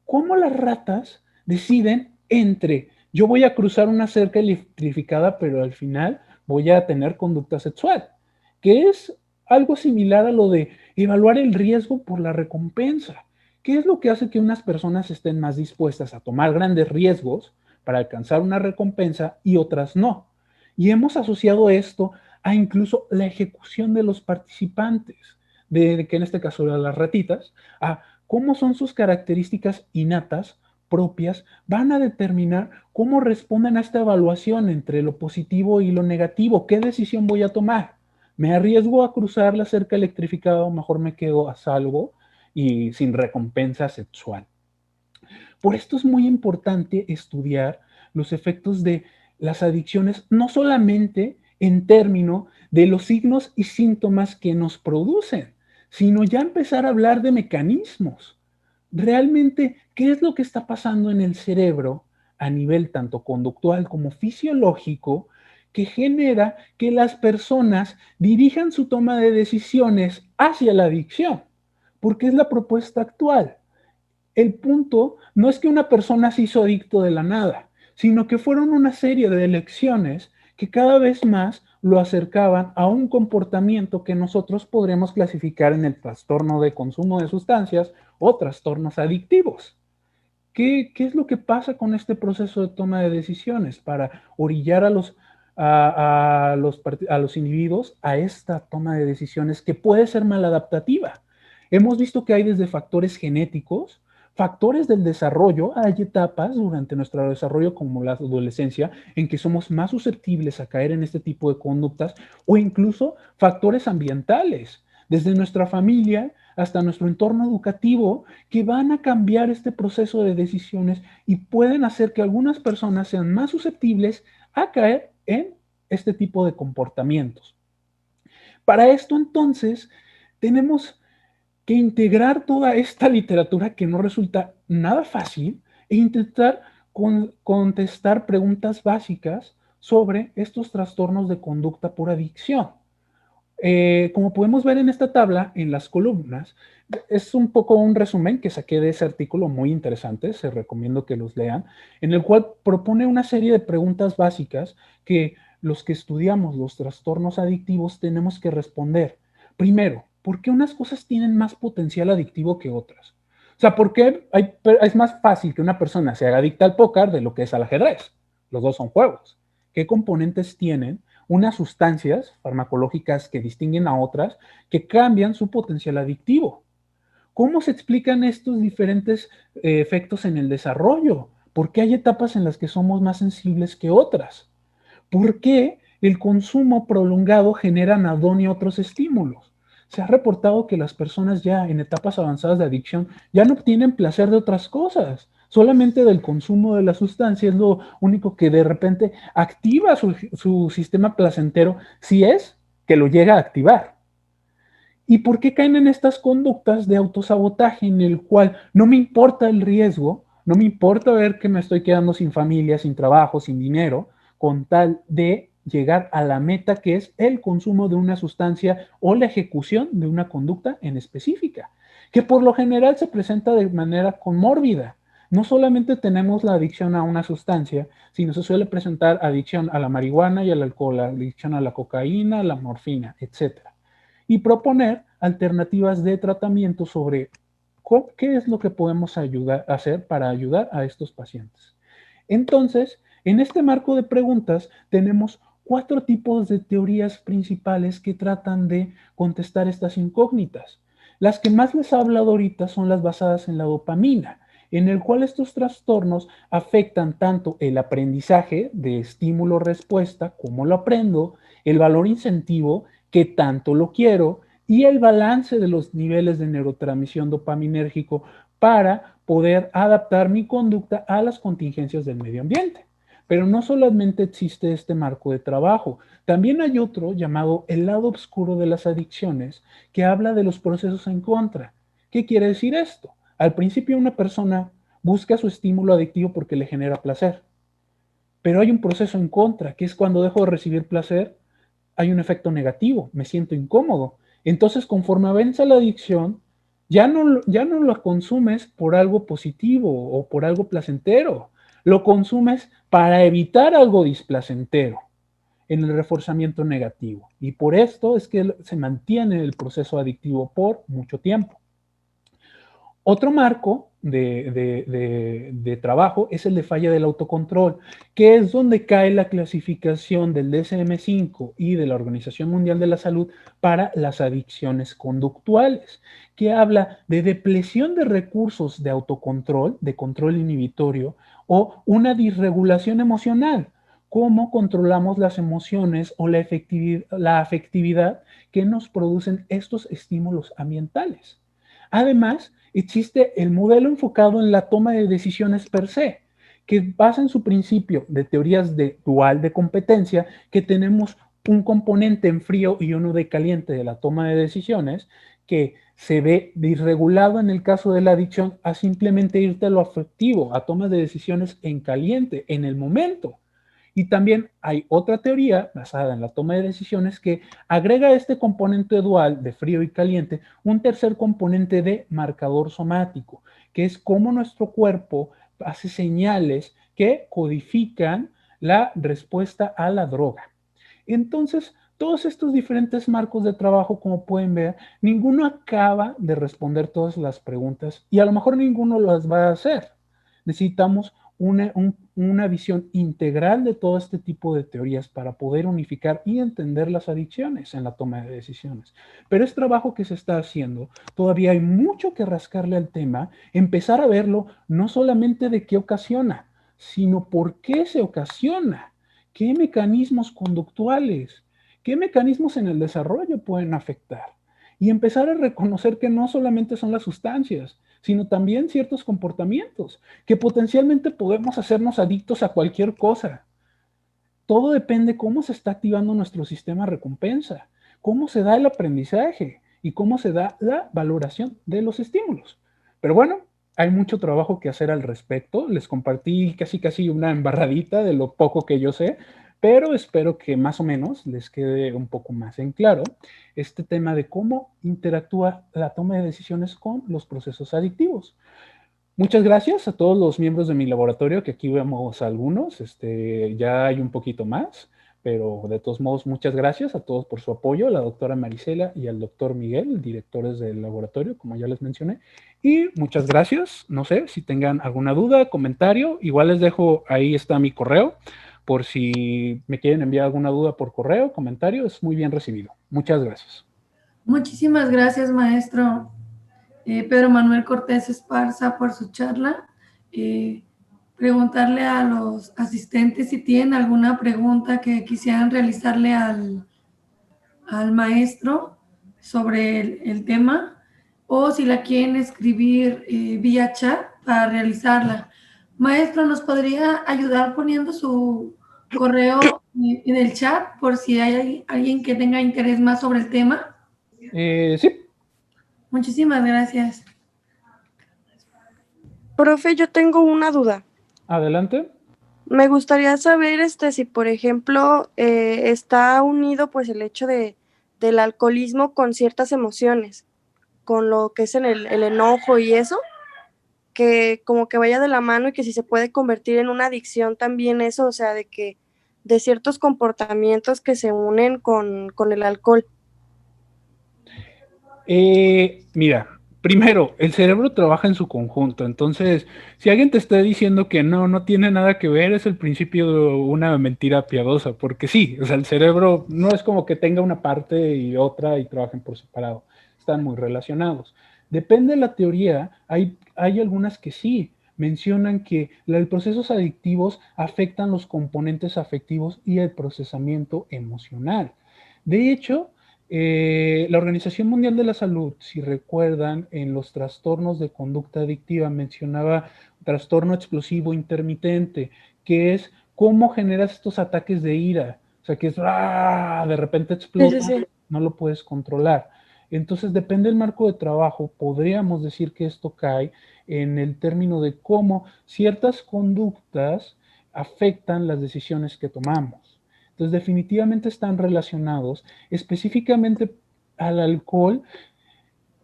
cómo las ratas deciden entre yo voy a cruzar una cerca electrificada, pero al final voy a tener conducta sexual, que es algo similar a lo de evaluar el riesgo por la recompensa. ¿Qué es lo que hace que unas personas estén más dispuestas a tomar grandes riesgos para alcanzar una recompensa y otras no? Y hemos asociado esto a incluso la ejecución de los participantes, de que en este caso eran las ratitas, a cómo son sus características innatas propias, van a determinar cómo responden a esta evaluación entre lo positivo y lo negativo. ¿Qué decisión voy a tomar? ¿Me arriesgo a cruzar la cerca electrificada o mejor me quedo a salvo y sin recompensa sexual? Por esto es muy importante estudiar los efectos de las adicciones, no solamente en términos de los signos y síntomas que nos producen, sino ya empezar a hablar de mecanismos. Realmente, ¿qué es lo que está pasando en el cerebro a nivel tanto conductual como fisiológico que genera que las personas dirijan su toma de decisiones hacia la adicción? Porque es la propuesta actual. El punto no es que una persona se hizo adicto de la nada, sino que fueron una serie de elecciones que cada vez más lo acercaban a un comportamiento que nosotros podremos clasificar en el trastorno de consumo de sustancias o trastornos adictivos. ¿Qué es lo que pasa con este proceso de toma de decisiones para orillar a los individuos a esta toma de decisiones que puede ser maladaptativa? Hemos visto que hay desde factores genéticos, factores del desarrollo, hay etapas durante nuestro desarrollo como la adolescencia en que somos más susceptibles a caer en este tipo de conductas o incluso factores ambientales, desde nuestra familia hasta nuestro entorno educativo, que van a cambiar este proceso de decisiones y pueden hacer que algunas personas sean más susceptibles a caer en este tipo de comportamientos. Para esto entonces tenemos que integrar toda esta literatura que no resulta nada fácil e intentar contestar preguntas básicas sobre estos trastornos de conducta por adicción. Como podemos ver en esta tabla, en las columnas, es un poco un resumen que saqué de ese artículo muy interesante, se recomiendo que los lean, en el cual propone una serie de preguntas básicas que los que estudiamos los trastornos adictivos tenemos que responder. Primero, ¿por qué unas cosas tienen más potencial adictivo que otras? O sea, ¿por qué es más fácil que una persona se haga adicta al póker de lo que es al ajedrez? Los dos son juegos. ¿Qué componentes tienen unas sustancias farmacológicas que distinguen a otras que cambian su potencial adictivo? ¿Cómo se explican estos diferentes efectos en el desarrollo? ¿Por qué hay etapas en las que somos más sensibles que otras? ¿Por qué el consumo prolongado genera anedonia a otros estímulos? Se ha reportado que las personas ya en etapas avanzadas de adicción ya no obtienen placer de otras cosas. Solamente del consumo de la sustancia es lo único que de repente activa su sistema placentero, si es que lo llega a activar. ¿Y por qué caen en estas conductas de autosabotaje en el cual no me importa el riesgo, no me importa ver que me estoy quedando sin familia, sin trabajo, sin dinero, con tal de llegar a la meta que es el consumo de una sustancia o la ejecución de una conducta en específica, que por lo general se presenta de manera comórbida? No solamente tenemos la adicción a una sustancia, sino se suele presentar adicción a la marihuana y al alcohol, adicción a la cocaína, a la morfina, etcétera, y proponer alternativas de tratamiento sobre qué es lo que podemos ayudar a hacer para ayudar a estos pacientes. Entonces, en este marco de preguntas tenemos 4 tipos de teorías principales que tratan de contestar estas incógnitas. Las que más les he hablado ahorita son las basadas en la dopamina, en el cual estos trastornos afectan tanto el aprendizaje de estímulo-respuesta, cómo lo aprendo, el valor incentivo, qué tanto lo quiero, y el balance de los niveles de neurotransmisión dopaminérgico para poder adaptar mi conducta a las contingencias del medio ambiente. Pero no solamente existe este marco de trabajo, también hay otro llamado el lado oscuro de las adicciones, que habla de los procesos en contra. ¿Qué quiere decir esto? Al principio una persona busca su estímulo adictivo porque le genera placer, pero hay un proceso en contra, que es cuando dejo de recibir placer, hay un efecto negativo, me siento incómodo. Entonces, conforme avanza la adicción, ya no lo consumes por algo positivo o por algo placentero, lo consumes para evitar algo displacentero en el reforzamiento negativo. Y por esto es que se mantiene el proceso adictivo por mucho tiempo. Otro marco de trabajo es el de falla del autocontrol, que es donde cae la clasificación del DSM-5 y de la Organización Mundial de la Salud para las adicciones conductuales, que habla de depleción de recursos de autocontrol, de control inhibitorio o una disregulación emocional. Cómo controlamos las emociones o la afectividad que nos producen estos estímulos ambientales. Además, existe el modelo enfocado en la toma de decisiones per se, que basa en su principio de teorías de dual de competencia, que tenemos un componente en frío y uno de caliente de la toma de decisiones, que se ve disregulado en el caso de la adicción a simplemente irte a lo afectivo, a tomas de decisiones en caliente, en el momento. Y también hay otra teoría basada en la toma de decisiones que agrega a este componente dual de frío y caliente un tercer componente de marcador somático, que es cómo nuestro cuerpo hace señales que codifican la respuesta a la droga. Entonces, todos estos diferentes marcos de trabajo, como pueden ver, ninguno acaba de responder todas las preguntas y a lo mejor ninguno las va a hacer. Necesitamos una visión integral de todo este tipo de teorías para poder unificar y entender las adicciones en la toma de decisiones. Pero es trabajo que se está haciendo. Todavía hay mucho que rascarle al tema, empezar a verlo no solamente de qué ocasiona, sino por qué se ocasiona, qué mecanismos conductuales, qué mecanismos en el desarrollo pueden afectar. Y empezar a reconocer que no solamente son las sustancias, sino también ciertos comportamientos, que potencialmente podemos hacernos adictos a cualquier cosa. Todo depende cómo se está activando nuestro sistema de recompensa, cómo se da el aprendizaje y cómo se da la valoración de los estímulos. Pero bueno, hay mucho trabajo que hacer al respecto. Les compartí casi una embarradita de lo poco que yo sé, pero espero que más o menos les quede un poco más en claro este tema de cómo interactúa la toma de decisiones con los procesos adictivos. Muchas gracias a todos los miembros de mi laboratorio, que aquí vemos algunos, ya hay un poquito más, pero de todos modos, muchas gracias a todos por su apoyo, a la doctora Marisela y al doctor Miguel, directores del laboratorio, como ya les mencioné, y muchas gracias, no sé si tengan alguna duda, comentario, igual les dejo, ahí está mi correo, por si me quieren enviar alguna duda por correo, comentario, es muy bien recibido. Muchas gracias. Muchísimas gracias, maestro Pedro Manuel Cortés Esparza, por su charla. Preguntarle a los asistentes si tienen alguna pregunta que quisieran realizarle al maestro sobre el tema, o si la quieren escribir vía chat para realizarla. Maestro, ¿nos podría ayudar poniendo su correo en el chat por si hay alguien que tenga interés más sobre el tema? Sí. Muchísimas gracias. Profe, yo tengo una duda. Adelante. Me gustaría saber si, por ejemplo, está unido pues el hecho del alcoholismo con ciertas emociones, con lo que es el enojo y eso, que como que vaya de la mano y que si se puede convertir en una adicción también eso, o sea, de ciertos comportamientos que se unen con el alcohol. Mira, primero, el cerebro trabaja en su conjunto, entonces, si alguien te está diciendo que no tiene nada que ver, es el principio de una mentira piadosa, porque sí, o sea, el cerebro no es como que tenga una parte y otra y trabajen por separado, están muy relacionados. Depende de la teoría, hay algunas que sí mencionan que los procesos adictivos afectan los componentes afectivos y el procesamiento emocional. De hecho, la Organización Mundial de la Salud, si recuerdan, en los trastornos de conducta adictiva mencionaba trastorno explosivo intermitente, que es cómo generas estos ataques de ira. O sea, que es de repente explota, Sí. no lo puedes controlar. Entonces, depende del marco de trabajo, podríamos decir que esto cae en el término de cómo ciertas conductas afectan las decisiones que tomamos. Entonces, definitivamente están relacionados. Específicamente al alcohol,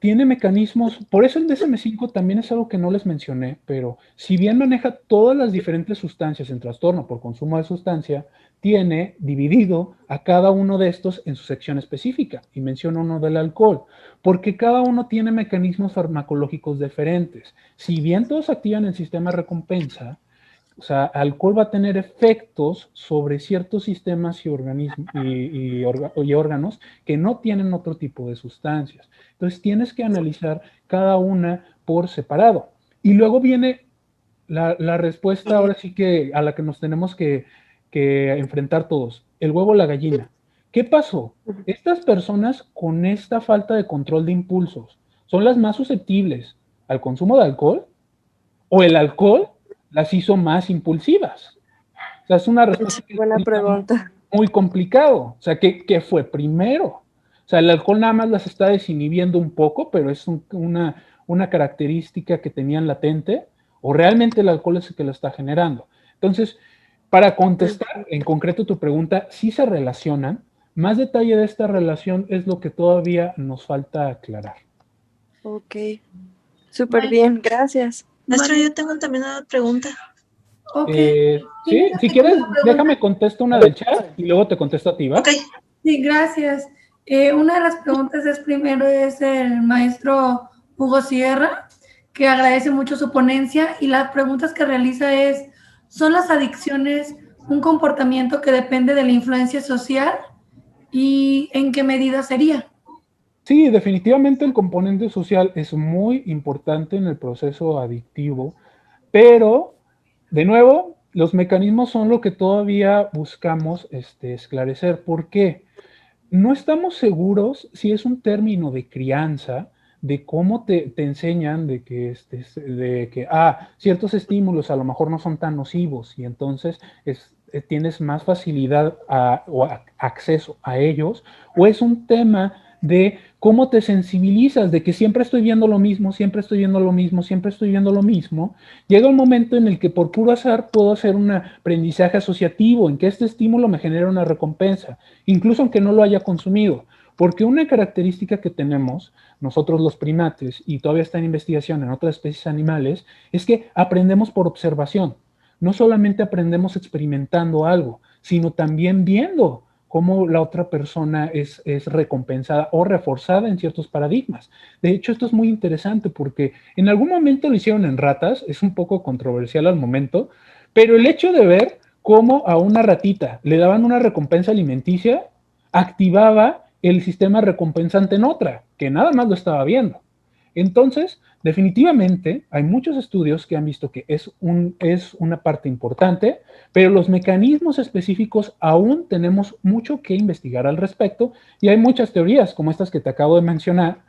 tiene mecanismos, por eso el DSM-5 también es algo que no les mencioné, pero si bien maneja todas las diferentes sustancias en trastorno por consumo de sustancia, tiene dividido a cada uno de estos en su sección específica, y menciono uno del alcohol, porque cada uno tiene mecanismos farmacológicos diferentes. Si bien todos activan el sistema de recompensa, o sea, alcohol va a tener efectos sobre ciertos sistemas y órganos que no tienen otro tipo de sustancias. Entonces tienes que analizar cada una por separado. Y luego viene la respuesta, ahora sí que a la que nos tenemos que enfrentar todos. El huevo o la gallina. ¿Qué pasó? Estas personas con esta falta de control de impulsos son las más susceptibles al consumo de alcohol, o el alcohol las hizo más impulsivas. O sea, es una respuesta que buena pregunta. Muy complicado. O sea, ¿qué fue primero? O sea, el alcohol nada más las está desinhibiendo un poco, pero es una característica que tenían latente, o realmente el alcohol es el que lo está generando. Entonces, para contestar en concreto tu pregunta, sí se relacionan. Más detalle de esta relación es lo que todavía nos falta aclarar. Ok, súper bien, gracias. Maestro, yo tengo también una pregunta. Okay. Sí, si quieres, déjame contesto una del chat y luego te contesto a ti, ¿va? Ok. Sí, gracias. Una de las preguntas primero es el maestro Hugo Sierra, que agradece mucho su ponencia, y las preguntas que realiza es, ¿son las adicciones un comportamiento que depende de la influencia social y en qué medida sería? Sí, definitivamente el componente social es muy importante en el proceso adictivo, pero, de nuevo, los mecanismos son lo que todavía buscamos esclarecer. ¿Por qué? No estamos seguros si es un término de crianza, de cómo te enseñan de que ciertos estímulos a lo mejor no son tan nocivos y entonces tienes más facilidad o acceso a ellos, o es un tema de cómo te sensibilizas, de que siempre estoy viendo lo mismo, siempre estoy viendo lo mismo, siempre estoy viendo lo mismo. Llega un momento en el que por puro azar puedo hacer un aprendizaje asociativo, en que este estímulo me genera una recompensa, incluso aunque no lo haya consumido. Porque una característica que tenemos nosotros los primates, y todavía está en investigación en otras especies animales, es que aprendemos por observación. No solamente aprendemos experimentando algo, sino también viendo cómo la otra persona es recompensada o reforzada en ciertos paradigmas. De hecho, esto es muy interesante porque en algún momento lo hicieron en ratas, es un poco controversial al momento, pero el hecho de ver cómo a una ratita le daban una recompensa alimenticia, activaba el sistema recompensante en otra, que nada más lo estaba viendo. Entonces, definitivamente, hay muchos estudios que han visto que es una parte importante, pero los mecanismos específicos aún tenemos mucho que investigar al respecto y hay muchas teorías como estas que te acabo de mencionar.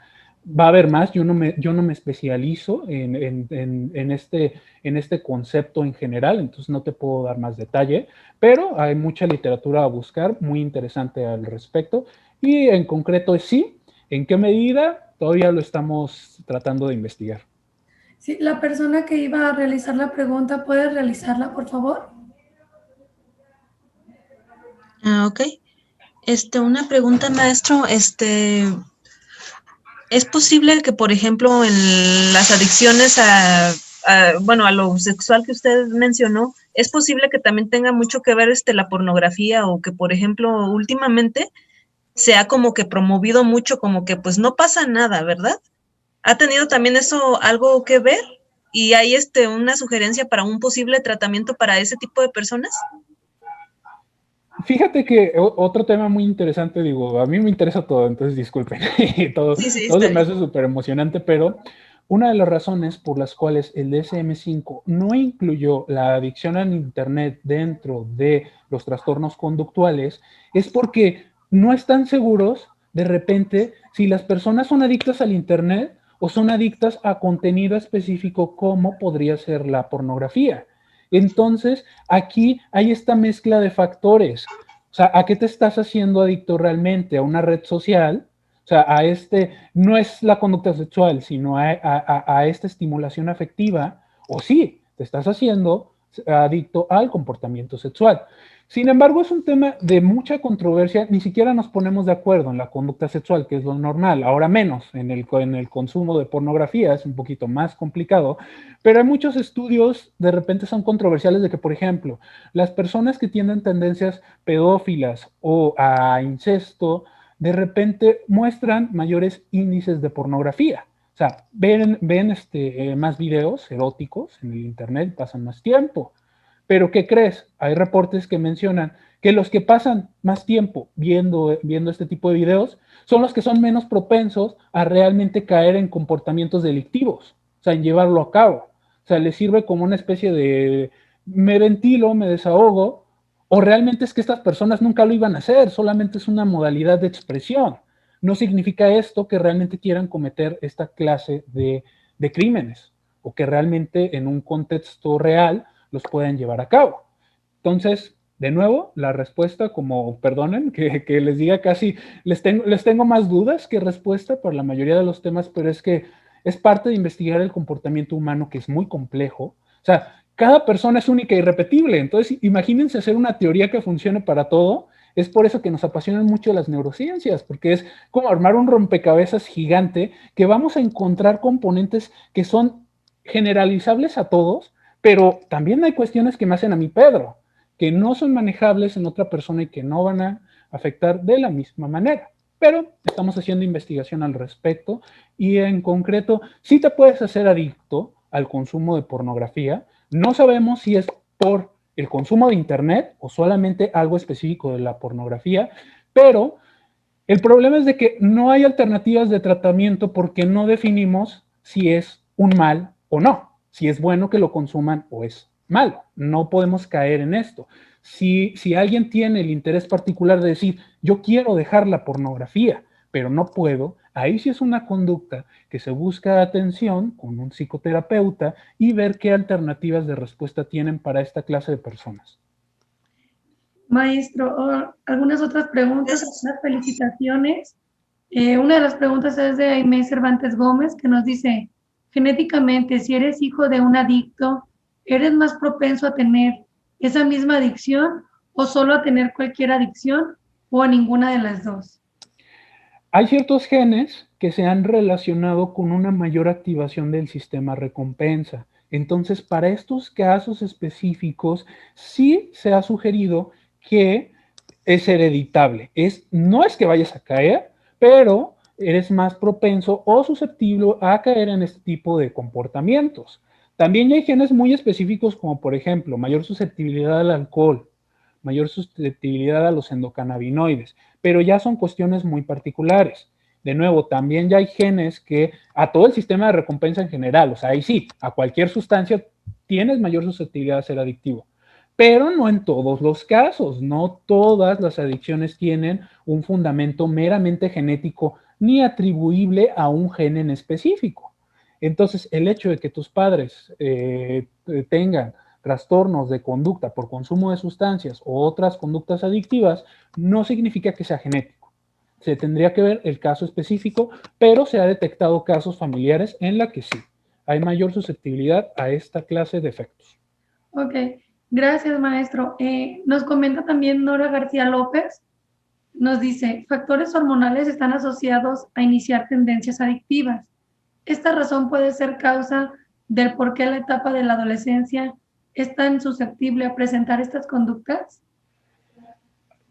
Va a haber más, yo no me especializo en este concepto en general, entonces no te puedo dar más detalle, pero hay mucha literatura a buscar muy interesante al respecto y en concreto sí, ¿en qué medida? Todavía lo estamos tratando de investigar. Sí, la persona que iba a realizar la pregunta, ¿puede realizarla, por favor? Ok. Una pregunta, maestro. ¿Es posible que, por ejemplo, en las adicciones bueno, a lo sexual que usted mencionó, es posible que también tenga mucho que ver la pornografía o que, por ejemplo, últimamente se ha como que promovido mucho, como que pues no pasa nada, ¿verdad? ¿Ha tenido también eso algo que ver? ¿Y hay una sugerencia para un posible tratamiento para ese tipo de personas? Fíjate que otro tema muy interesante, digo, a mí me interesa todo, entonces disculpen, todo, Sí, sí, todo está se me bien. hace súper emocionante, pero una de las razones por las cuales el DSM-5 no incluyó la adicción al Internet dentro de los trastornos conductuales es porque no están seguros de repente si las personas son adictas al Internet o son adictas a contenido específico como podría ser la pornografía. Entonces, aquí hay esta mezcla de factores. O sea, ¿a qué te estás haciendo adicto realmente? ¿A una red social? O sea, no es la conducta sexual, sino a esta estimulación afectiva. O sí, te estás haciendo adicto al comportamiento sexual. Sin embargo, es un tema de mucha controversia, ni siquiera nos ponemos de acuerdo en la conducta sexual, que es lo normal, ahora menos en el consumo de pornografía, es un poquito más complicado, pero hay muchos estudios, de repente son controversiales, de que, por ejemplo, las personas que tienen tendencias pedófilas o a incesto, de repente muestran mayores índices de pornografía. O sea, ven más videos eróticos en el Internet, pasan más tiempo. Pero ¿qué crees? Hay reportes que mencionan que los que pasan más tiempo viendo este tipo de videos son los que son menos propensos a realmente caer en comportamientos delictivos, o sea, en llevarlo a cabo. O sea, les sirve como una especie de me ventilo, me desahogo, o realmente es que estas personas nunca lo iban a hacer, solamente es una modalidad de expresión. No significa esto que realmente quieran cometer esta clase de crímenes o que realmente en un contexto real los pueden llevar a cabo. Entonces, de nuevo, la respuesta, como perdonen que les diga casi, les tengo más dudas que respuesta por la mayoría de los temas, pero es que es parte de investigar el comportamiento humano que es muy complejo. O sea, cada persona es única y irrepetible. Entonces, imagínense hacer una teoría que funcione para todo. Es por eso que nos apasionan mucho las neurociencias, porque es como armar un rompecabezas gigante que vamos a encontrar componentes que son generalizables a todos, pero también hay cuestiones que me hacen a mí Pedro, que no son manejables en otra persona y que no van a afectar de la misma manera. Pero estamos haciendo investigación al respecto y en concreto, sí te puedes hacer adicto al consumo de pornografía. No sabemos si es por el consumo de Internet o solamente algo específico de la pornografía, pero el problema es de que no hay alternativas de tratamiento porque no definimos si es un mal o no, si es bueno que lo consuman o es malo. No podemos caer en esto. Si alguien tiene el interés particular de decir, yo quiero dejar la pornografía, pero no puedo, ahí sí es una conducta que se busca atención con un psicoterapeuta y ver qué alternativas de respuesta tienen para esta clase de personas. Maestro, algunas otras preguntas, Gracias. algunas felicitaciones. Una de las preguntas es de Aimee Cervantes Gómez, que nos dice, genéticamente, si eres hijo de un adicto, ¿eres más propenso a tener esa misma adicción o solo a tener cualquier adicción o a ninguna de las dos? Hay ciertos genes que se han relacionado con una mayor activación del sistema recompensa. Entonces, para estos casos específicos, sí se ha sugerido que es hereditable. No es que vayas a caer, pero eres más propenso o susceptible a caer en este tipo de comportamientos. También hay genes muy específicos como, por ejemplo, mayor susceptibilidad al alcohol, mayor susceptibilidad a los endocannabinoides, pero ya son cuestiones muy particulares. De nuevo, también ya hay genes que a todo el sistema de recompensa en general, o sea, ahí sí, a cualquier sustancia tienes mayor susceptibilidad a ser adictivo. Pero no en todos los casos, no todas las adicciones tienen un fundamento meramente genético ni atribuible a un gen en específico. Entonces, el hecho de que tus padres tengan trastornos de conducta por consumo de sustancias o otras conductas adictivas no significa que sea genético. Se tendría que ver el caso específico, pero se ha detectado casos familiares en la que sí hay mayor susceptibilidad a esta clase de efectos. Ok, gracias maestro. Nos comenta también Nora García López, nos dice, factores hormonales están asociados a iniciar tendencias adictivas. Esta razón puede ser causa del por qué la etapa de la adolescencia es tan susceptible a presentar estas conductas.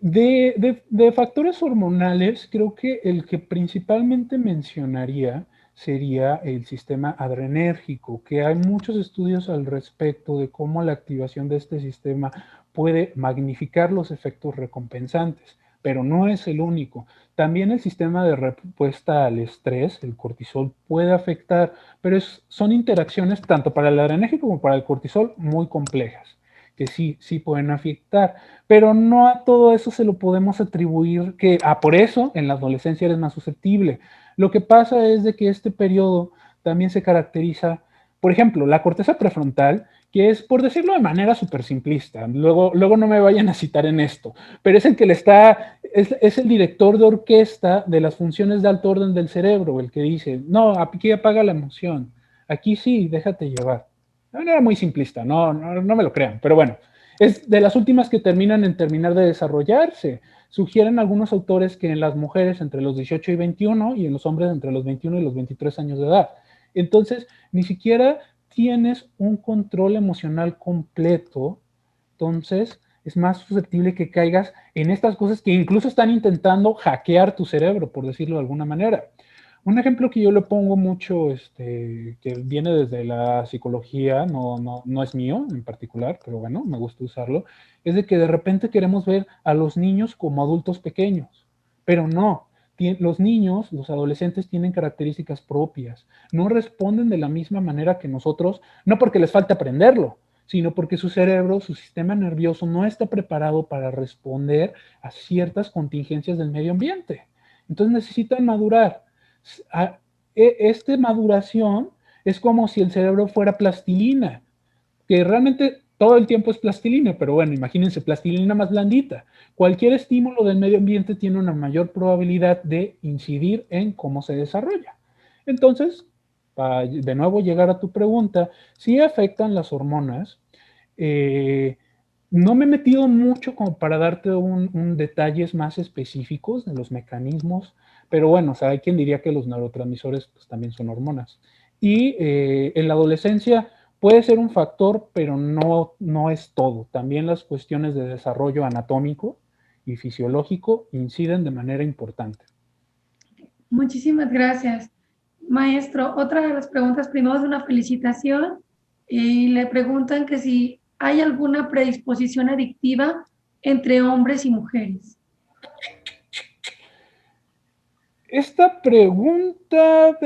De factores hormonales, creo que el que principalmente mencionaría sería el sistema adrenérgico, que hay muchos estudios al respecto de cómo la activación de este sistema puede magnificar los efectos recompensantes, pero no es el único. También el sistema de respuesta al estrés, el cortisol, puede afectar, pero son interacciones tanto para el adrenérgico como para el cortisol muy complejas, que sí pueden afectar, pero no a todo eso se lo podemos atribuir que, por eso en la adolescencia eres más susceptible. Lo que pasa es de que este periodo también se caracteriza, por ejemplo, la corteza prefrontal, que es, por decirlo de manera súper simplista, luego no me vayan a citar en esto, pero es el que es el director de orquesta de las funciones de alto orden del cerebro, el que dice, no, aquí apaga la emoción, aquí sí, déjate llevar. De manera muy simplista, no me lo crean, pero bueno, es de las últimas que terminan en terminar de desarrollarse. Sugieren algunos autores que en las mujeres entre los 18 y 21 y en los hombres entre los 21 y los 23 años de edad. Entonces, ni siquiera tienes un control emocional completo, entonces es más susceptible que caigas en estas cosas que incluso están intentando hackear tu cerebro, por decirlo de alguna manera. Un ejemplo que yo le pongo mucho, que viene desde la psicología, no es mío en particular, pero bueno, me gusta usarlo, es de que de repente queremos ver a los niños como adultos pequeños, pero no. Los niños, los adolescentes tienen características propias, no responden de la misma manera que nosotros, no porque les falte aprenderlo, sino porque su cerebro, su sistema nervioso no está preparado para responder a ciertas contingencias del medio ambiente. Entonces necesitan madurar. Esta maduración es como si el cerebro fuera plastilina, que realmente todo el tiempo es plastilina, pero bueno, imagínense, plastilina más blandita. Cualquier estímulo del medio ambiente tiene una mayor probabilidad de incidir en cómo se desarrolla. Entonces, para de nuevo llegar a tu pregunta, sí afectan las hormonas. No me he metido mucho como para darte detalles más específicos de los mecanismos, pero bueno, o sea, hay quien diría que los neurotransmisores pues, también son hormonas. Y en la adolescencia puede ser un factor, pero no es todo. También las cuestiones de desarrollo anatómico y fisiológico inciden de manera importante. Muchísimas gracias. Maestro, otra de las preguntas, primero es una felicitación y le preguntan que si hay alguna predisposición adictiva entre hombres y mujeres. Esta pregunta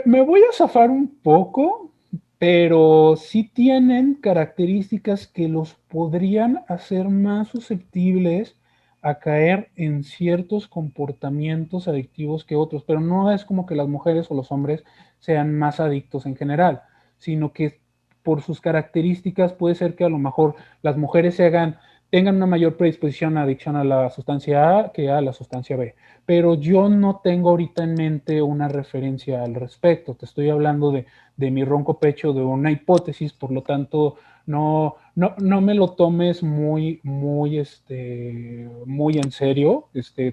me voy a zafar un poco, pero sí tienen características que los podrían hacer más susceptibles a caer en ciertos comportamientos adictivos que otros, pero no es como que las mujeres o los hombres sean más adictos en general, sino que por sus características puede ser que a lo mejor las mujeres se hagan tengan una mayor predisposición a adicción a la sustancia A que a la sustancia B. Pero yo no tengo ahorita en mente una referencia al respecto. Te estoy hablando de mi ronco pecho, de una hipótesis, por lo tanto, no me lo tomes muy en serio.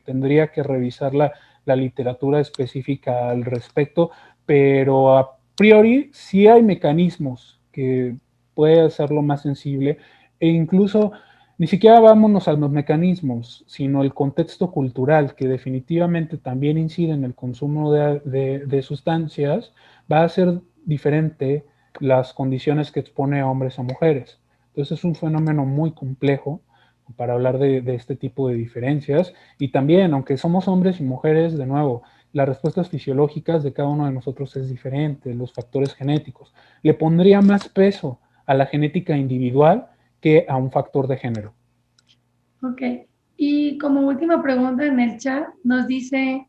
Tendría que revisar la literatura específica al respecto, pero a priori sí hay mecanismos que puede hacerlo más sensible e incluso ni siquiera vámonos a los mecanismos, sino el contexto cultural que definitivamente también incide en el consumo de sustancias, va a ser diferente las condiciones que expone a hombres a mujeres. Entonces es un fenómeno muy complejo para hablar de este tipo de diferencias y también, aunque somos hombres y mujeres, de nuevo, las respuestas fisiológicas de cada uno de nosotros es diferente, los factores genéticos. Le pondría más peso a la genética individual que a un factor de género. Ok. Y como última pregunta en el chat, nos dice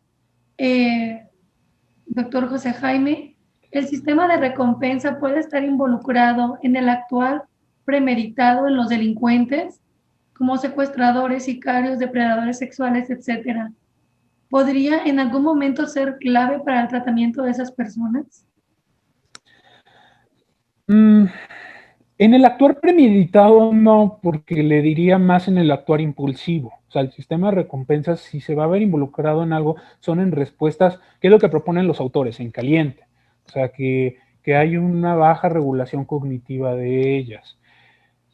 doctor José Jaime, ¿el sistema de recompensa puede estar involucrado en el actual premeditado en los delincuentes, como secuestradores, sicarios, depredadores sexuales, etcétera? ¿Podría en algún momento ser clave para el tratamiento de esas personas? En el actuar premeditado no, porque le diría más en el actuar impulsivo. O sea, el sistema de recompensas, si se va a ver involucrado en algo, son en respuestas, que es lo que proponen los autores, en caliente. O sea, que hay una baja regulación cognitiva de ellas.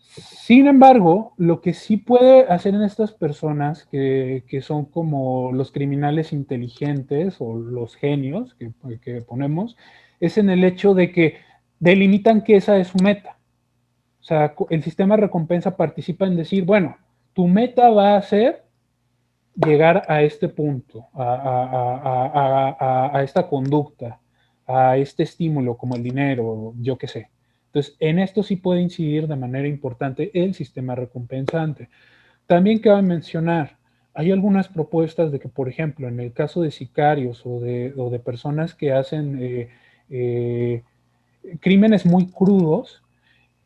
Sin embargo, lo que sí puede hacer en estas personas, que son como los criminales inteligentes o los genios que ponemos, es en el hecho de que delimitan que esa es su meta. O sea, el sistema de recompensa participa en decir, bueno, tu meta va a ser llegar a este punto, a esta conducta, a este estímulo como el dinero, yo qué sé. Entonces, en esto sí puede incidir de manera importante el sistema recompensante. También cabe mencionar, hay algunas propuestas de que, por ejemplo, en el caso de sicarios o de personas que hacen crímenes muy crudos,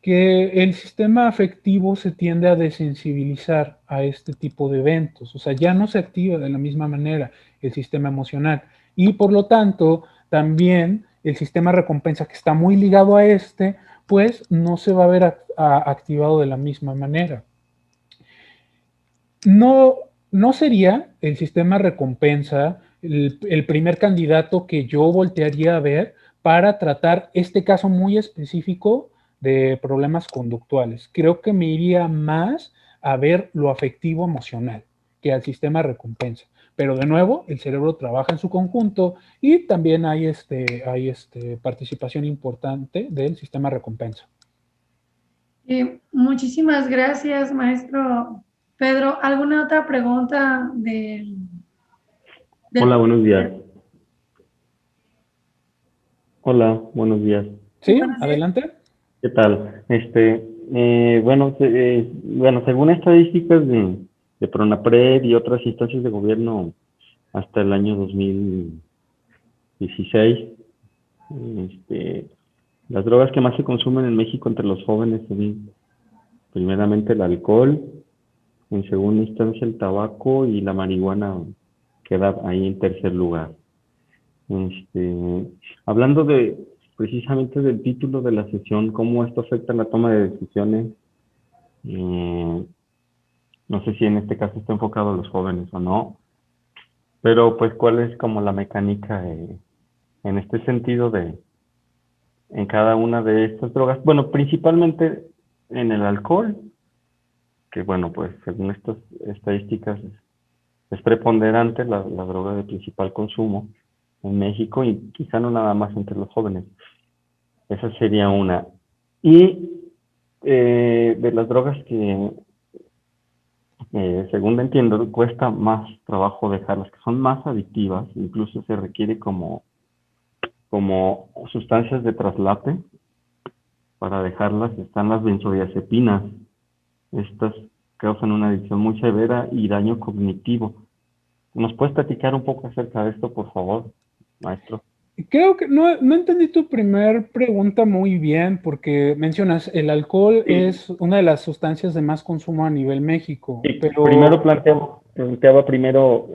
que el sistema afectivo se tiende a desensibilizar a este tipo de eventos, o sea, ya no se activa de la misma manera el sistema emocional y por lo tanto también el sistema recompensa que está muy ligado a pues no se va a ver activado de la misma manera. No sería el sistema recompensa el primer candidato que yo voltearía a ver para tratar este caso muy específico de problemas conductuales. Creo que me iría más a ver lo afectivo emocional que al sistema recompensa. Pero de nuevo, el cerebro trabaja en su conjunto y también hay participación importante del sistema recompensa. Muchísimas gracias, maestro Pedro. ¿Alguna otra pregunta Hola, buenos días. Hola, buenos días. Sí, adelante. ¿Qué tal? Bueno, según estadísticas de Pronapred y otras instancias de gobierno hasta el año 2016, las drogas que más se consumen en México entre los jóvenes son primeramente el alcohol, en segunda instancia el tabaco y la marihuana queda ahí en tercer lugar. Hablando precisamente del título de la sesión, cómo esto afecta la toma de decisiones, no sé si en este caso está enfocado a los jóvenes o no, pero pues cuál es como la mecánica en este sentido en cada una de estas drogas. Bueno, principalmente en el alcohol, que bueno, pues según estas estadísticas es preponderante la droga de principal consumo en México y quizá no nada más entre los jóvenes. Esa sería una. Y de las drogas que, según entiendo, cuesta más trabajo dejarlas, que son más adictivas, incluso se requiere como sustancias de traslape para dejarlas, están las benzodiazepinas. Estas causan una adicción muy severa y daño cognitivo. ¿Nos puedes platicar un poco acerca de esto, por favor, maestro? Creo que no entendí tu primer pregunta muy bien, porque mencionas el alcohol Sí, es una de las sustancias de más consumo a nivel México, sí. pero Primero planteaba primero,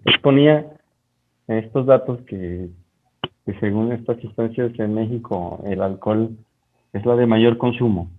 exponía estos datos que según estas sustancias en México, el alcohol es la de mayor consumo.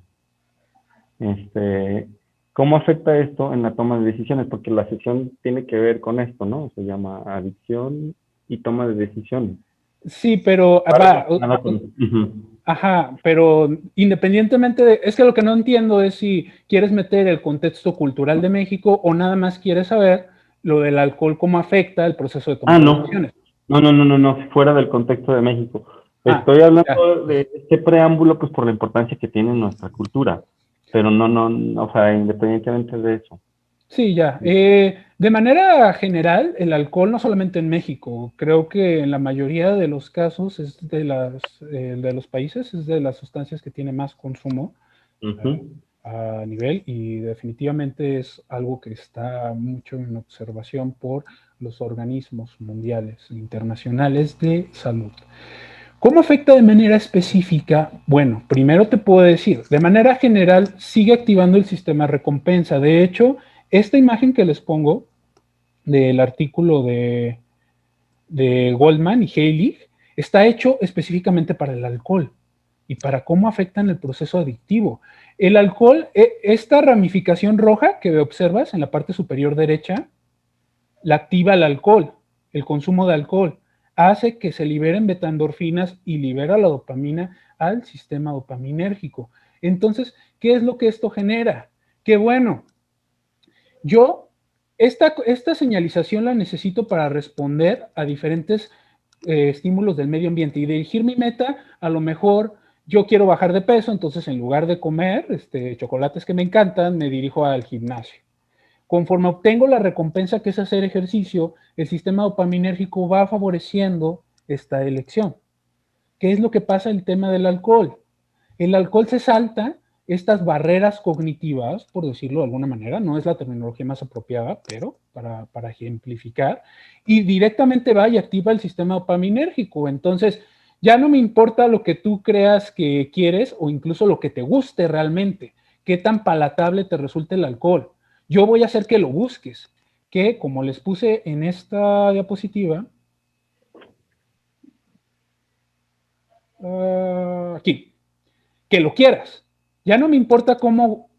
Este, ¿Cómo afecta esto en la toma de decisiones? Porque la sesión tiene que ver con esto, ¿no? Se llama adicción y toma de decisiones. sí, pero Va va, relacionada con... Ujú. ajá, pero independientemente de, es que lo que no entiendo es si quieres meter el contexto cultural de México o nada más quieres saber lo del alcohol, cómo afecta el proceso de toma Ah, de no. decisiones. No, fuera del contexto de México. Ah, Estoy ya. hablando de este preámbulo, pues por la importancia que tiene en nuestra cultura, pero no, o sea, independientemente de eso. Sí, ya. De manera general, el alcohol, no solamente en México, creo que en la mayoría de los casos es de los países, es de las sustancias que tiene más consumo Ujú. a nivel y definitivamente es algo que está mucho en observación por los organismos mundiales e internacionales de salud. ¿Cómo afecta de manera específica? Bueno, primero te puedo decir, de manera general sigue activando el sistema recompensa. De hecho, esta imagen que les pongo del artículo de Goldman y Heilig está hecho específicamente para el alcohol y para cómo afectan el proceso adictivo. El alcohol, esta ramificación roja que observas en la parte superior derecha, la activa el alcohol, el consumo de alcohol, hace que se liberen betaendorfinas y libera la dopamina al sistema dopaminérgico. Entonces, ¿qué es lo que esto genera? Que bueno, yo esta señalización la necesito para responder a diferentes estímulos del medio ambiente y dirigir mi meta, a lo mejor yo quiero bajar de peso, entonces en lugar de comer chocolates que me encantan, me dirijo al gimnasio. Conforme obtengo la recompensa que es hacer ejercicio, el sistema dopaminérgico va favoreciendo esta elección. ¿Qué es lo que pasa en el tema del alcohol? El alcohol se salta estas barreras cognitivas, por decirlo de alguna manera, no es la terminología más apropiada, pero para ejemplificar, y directamente va y activa el sistema dopaminérgico. Entonces, ya no me importa lo que tú creas que quieres o incluso lo que te guste realmente, qué tan palatable te resulte el alcohol. Yo voy a hacer que lo busques, que como les puse en esta diapositiva, aquí, que lo quieras. Ya no me importa cómo,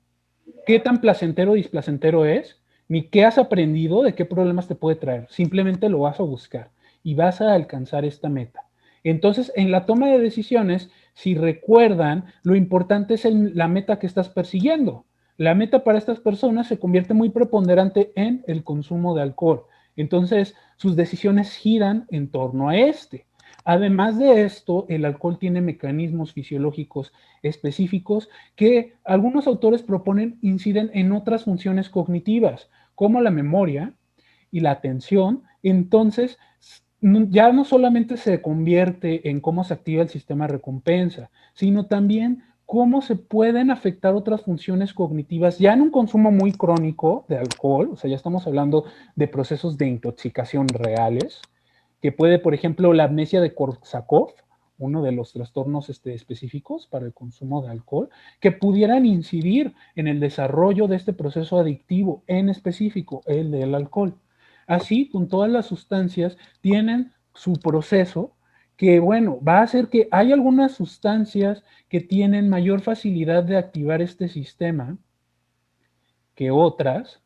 qué tan placentero o displacentero es, ni qué has aprendido, de qué problemas te puede traer. Simplemente lo vas a buscar y vas a alcanzar esta meta. Entonces, en la toma de decisiones, si recuerdan, lo importante es la meta que estás persiguiendo. La meta para estas personas se convierte muy preponderante en el consumo de alcohol. Entonces, sus decisiones giran en torno a este. Además de esto, el alcohol tiene mecanismos fisiológicos específicos que algunos autores proponen inciden en otras funciones cognitivas, como la memoria y la atención. Entonces, ya no solamente se convierte en cómo se activa el sistema de recompensa, sino también cómo se pueden afectar otras funciones cognitivas, ya en un consumo muy crónico de alcohol, o sea, ya estamos hablando de procesos de intoxicación reales, que puede, por ejemplo, la amnesia de Korsakoff, uno de los trastornos específicos para el consumo de alcohol, que pudieran incidir en el desarrollo de este proceso adictivo, en específico el del alcohol. Así, con todas las sustancias, tienen su proceso que, bueno, va a hacer que hay algunas sustancias que tienen mayor facilidad de activar este sistema que otras,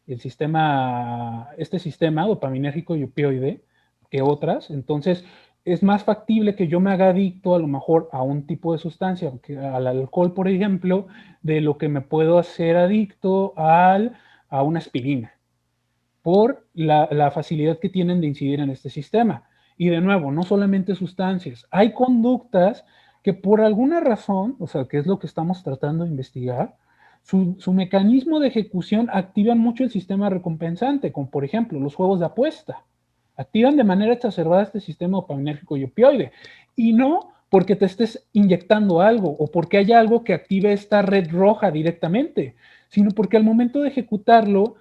este sistema dopaminérgico y opioide, que otras. Entonces, es más factible que yo me haga adicto a lo mejor a un tipo de sustancia, al alcohol, por ejemplo, de lo que me puedo hacer adicto a una aspirina, por la facilidad que tienen de incidir en este sistema. Y de nuevo, no solamente sustancias, hay conductas que por alguna razón, o sea, que es lo que estamos tratando de investigar, su mecanismo de ejecución activan mucho el sistema recompensante, como por ejemplo los juegos de apuesta. Activan de manera exacerbada este sistema dopaminérgico y opioide. Y no porque te estés inyectando algo o porque haya algo que active esta red roja directamente, sino porque al momento de ejecutarlo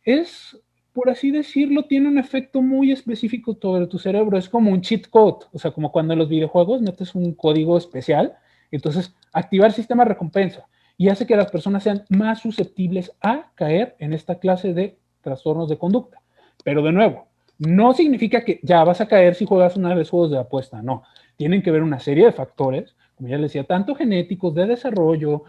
es por así decirlo, tiene un efecto muy específico sobre tu cerebro. Es como un cheat code, o sea, como cuando en los videojuegos metes un código especial, entonces activar sistema de recompensa y hace que las personas sean más susceptibles a caer en esta clase de trastornos de conducta. Pero de nuevo, no significa que ya vas a caer si juegas una vez juegos de apuesta, no. Tienen que ver una serie de factores, como ya les decía, tanto genéticos, de desarrollo,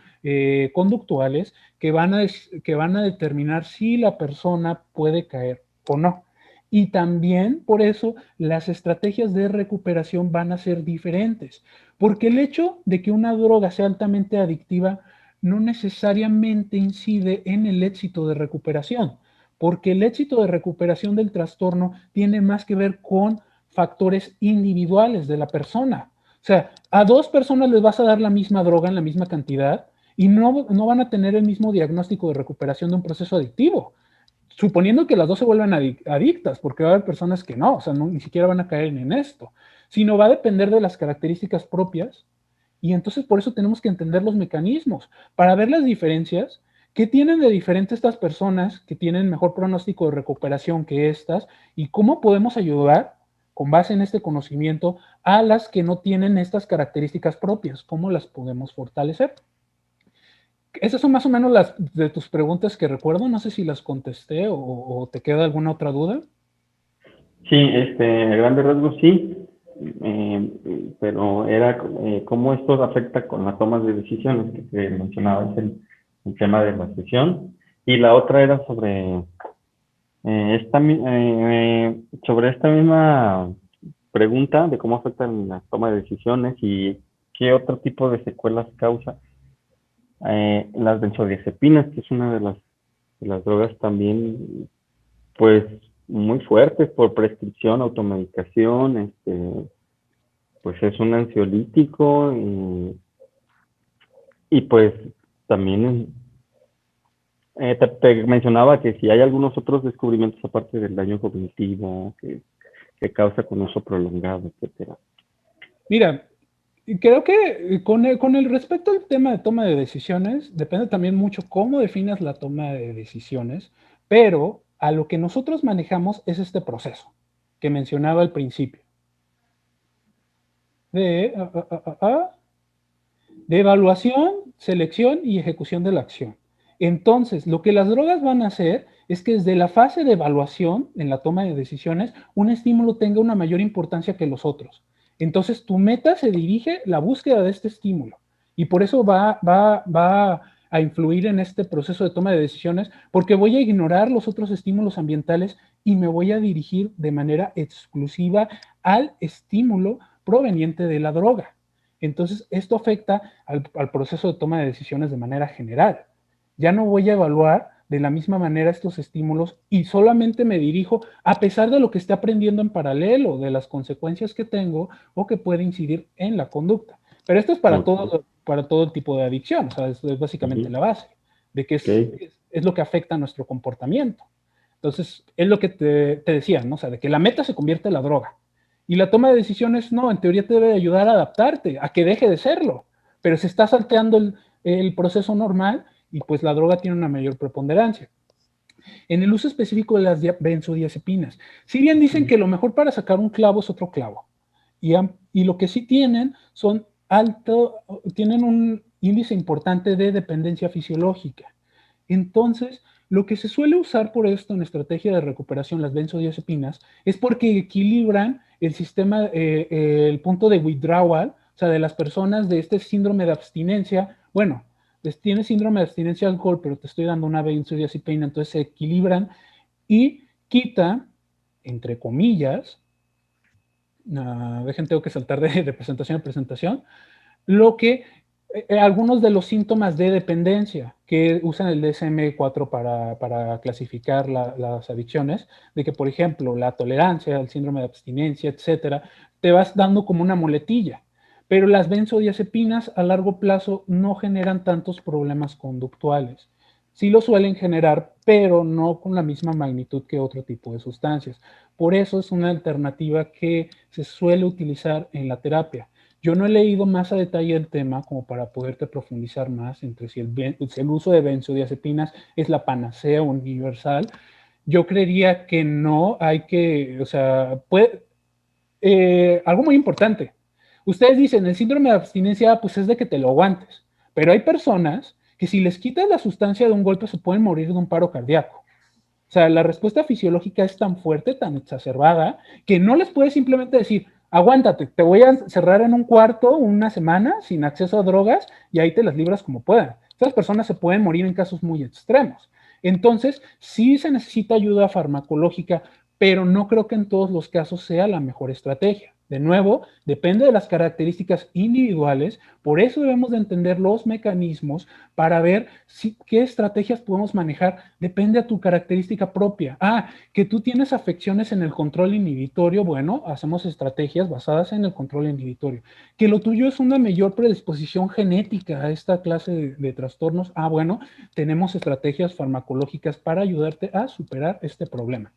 conductuales, que van a determinar si la persona puede caer o no. Y también por eso las estrategias de recuperación van a ser diferentes, porque el hecho de que una droga sea altamente adictiva no necesariamente incide en el éxito de recuperación, porque el éxito de recuperación del trastorno tiene más que ver con factores individuales de la persona. O sea, a dos personas les vas a dar la misma droga en la misma cantidad y no van a tener el mismo diagnóstico de recuperación de un proceso adictivo, suponiendo que las dos se vuelvan adictas, porque va a haber personas que no, o sea, ni siquiera van a caer en esto, sino va a depender de las características propias y entonces por eso tenemos que entender los mecanismos para ver las diferencias. ¿Qué tienen de diferente estas personas que tienen mejor pronóstico de recuperación que estas? ¿Y cómo podemos ayudar, con base en este conocimiento, a las que no tienen estas características propias? ¿Cómo las podemos fortalecer? Esas son más o menos las de tus preguntas que recuerdo. No sé si las contesté o te queda alguna otra duda. Sí, a grandes rasgos sí, pero era cómo esto afecta con la toma de decisiones que mencionabas, el tema de la sesión. Y la otra era sobre sobre esta misma pregunta de cómo afecta la toma de decisiones y qué otro tipo de secuelas causa. Las benzodiazepinas, que es una de las drogas también, pues, muy fuertes por prescripción, automedicación, pues es un ansiolítico y pues también te mencionaba que si hay algunos otros descubrimientos aparte del daño cognitivo que causa con uso prolongado, etcétera. Mira, creo que con el respecto al tema de toma de decisiones, depende también mucho cómo definas la toma de decisiones, pero a lo que nosotros manejamos es este proceso que mencionaba al principio de evaluación, selección y ejecución de la acción. Entonces, lo que las drogas van a hacer es que desde la fase de evaluación en la toma de decisiones, un estímulo tenga una mayor importancia que los otros. Entonces, tu meta se dirige a la búsqueda de este estímulo y por eso va a influir en este proceso de toma de decisiones, porque voy a ignorar los otros estímulos ambientales y me voy a dirigir de manera exclusiva al estímulo proveniente de la droga. Entonces, esto afecta al proceso de toma de decisiones de manera general. Ya no voy a evaluar de la misma manera estos estímulos y solamente me dirijo, a pesar de lo que esté aprendiendo en paralelo, de las consecuencias que tengo o que puede incidir en la conducta. Pero esto es para todo tipo de adicción, o sea, es básicamente la base de que es lo que afecta a nuestro comportamiento. Entonces, es lo que te decía, ¿no? O sea, de que la meta se convierte en la droga. Y la toma de decisiones, no, en teoría te debe ayudar a adaptarte, a que deje de serlo. Pero se está salteando el proceso normal y pues la droga tiene una mayor preponderancia. En el uso específico de las benzodiazepinas, si bien dicen que lo mejor para sacar un clavo es otro clavo, y lo que sí tienen tienen un índice importante de dependencia fisiológica. Entonces, lo que se suele usar por esto en estrategia de recuperación, las benzodiazepinas, es porque equilibran el sistema, el punto de withdrawal, o sea, de las personas de este síndrome de abstinencia. Bueno, tienes síndrome de abstinencia al alcohol, pero te estoy dando una benzodiazepina, entonces se equilibran y quita, entre comillas, tengo que saltar de presentación a presentación, lo que algunos de los síntomas de dependencia que usan el DSM-4 para clasificar las adicciones, de que, por ejemplo, la tolerancia, el síndrome de abstinencia, etcétera, te vas dando como una muletilla. Pero las benzodiazepinas a largo plazo no generan tantos problemas conductuales. Sí lo suelen generar, pero no con la misma magnitud que otro tipo de sustancias. Por eso es una alternativa que se suele utilizar en la terapia. Yo no he leído más a detalle el tema como para poderte profundizar más entre si el uso de benzodiazepinas es la panacea universal. yo creería que no hay que, o sea, algo muy importante. Ustedes dicen, el síndrome de abstinencia, pues es de que te lo aguantes, pero hay personas que si les quitas la sustancia de un golpe se pueden morir de un paro cardíaco. O sea, la respuesta fisiológica es tan fuerte, tan exacerbada, que no les puedes simplemente decir, aguántate, te voy a cerrar en un cuarto una semana sin acceso a drogas y ahí te las libras como puedan. Estas personas se pueden morir en casos muy extremos. Entonces, sí se necesita ayuda farmacológica, pero no creo que en todos los casos sea la mejor estrategia. De nuevo, depende de las características individuales, por eso debemos de entender los mecanismos para ver qué estrategias podemos manejar. Depende de tu característica propia. Que tú tienes afecciones en el control inhibitorio, bueno, hacemos estrategias basadas en el control inhibitorio. Que lo tuyo es una mayor predisposición genética a esta clase de trastornos, bueno, tenemos estrategias farmacológicas para ayudarte a superar este problema.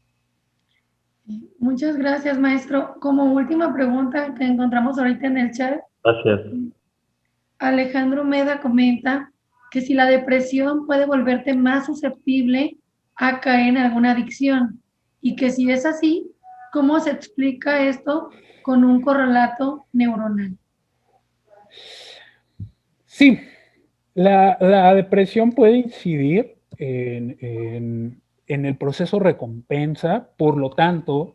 Muchas gracias, maestro. Como última pregunta que encontramos ahorita en el chat. Gracias. Alejandro Meda comenta que si la depresión puede volverte más susceptible a caer en alguna adicción y que si es así, ¿cómo se explica esto con un correlato neuronal? Sí, la depresión puede incidir en el proceso recompensa, por lo tanto,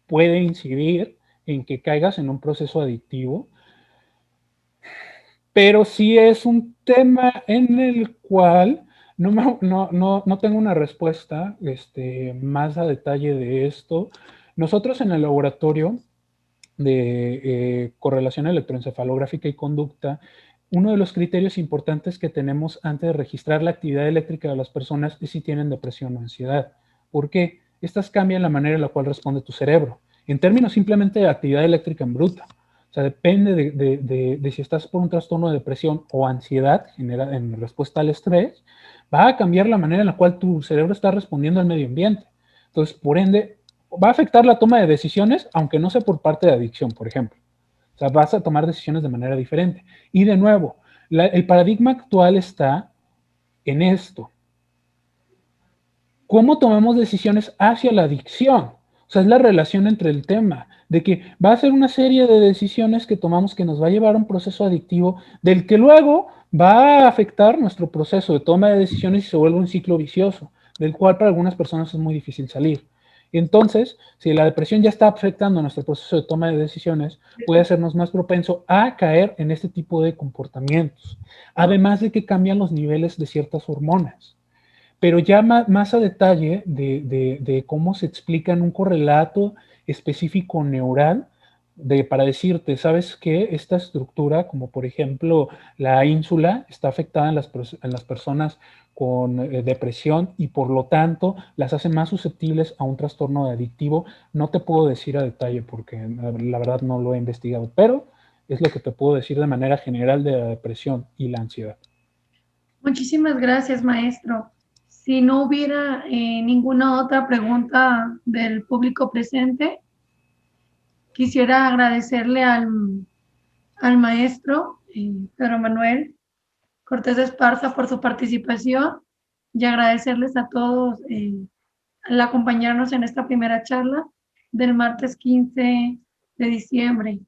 puede incidir en que caigas en un proceso adictivo, pero sí es un tema en el cual no tengo una respuesta más a detalle de esto. Nosotros en el laboratorio de correlación electroencefalográfica y conducta, uno de los criterios importantes que tenemos antes de registrar la actividad eléctrica de las personas es si tienen depresión o ansiedad. ¿Por qué? Estas cambian la manera en la cual responde tu cerebro. En términos simplemente de actividad eléctrica en bruta. O sea, depende de si estás por un trastorno de depresión o ansiedad en respuesta al estrés, va a cambiar la manera en la cual tu cerebro está respondiendo al medio ambiente. Entonces, por ende, va a afectar la toma de decisiones, aunque no sea por parte de adicción, por ejemplo. O sea, vas a tomar decisiones de manera diferente. Y de nuevo, el paradigma actual está en esto. ¿Cómo tomamos decisiones hacia la adicción? O sea, es la relación entre el tema, de que va a ser una serie de decisiones que tomamos que nos va a llevar a un proceso adictivo, del que luego va a afectar nuestro proceso de toma de decisiones y se vuelve un ciclo vicioso, del cual para algunas personas es muy difícil salir. Entonces, si la depresión ya está afectando nuestro proceso de toma de decisiones, puede hacernos más propenso a caer en este tipo de comportamientos. Además de que cambian los niveles de ciertas hormonas. Pero ya más a detalle de cómo se explica en un correlato específico neural, para decirte, ¿sabes qué? Esta estructura, como por ejemplo la ínsula, está afectada en las personas con depresión y por lo tanto las hace más susceptibles a un trastorno adictivo. No te puedo decir a detalle porque la verdad no lo he investigado, pero es lo que te puedo decir de manera general de la depresión y la ansiedad. Muchísimas gracias, maestro. Si no hubiera ninguna otra pregunta del público presente, quisiera agradecerle al maestro Pedro Manuel Cortés Esparza por su participación y agradecerles a todos al acompañarnos en esta primera charla del martes 15 de diciembre.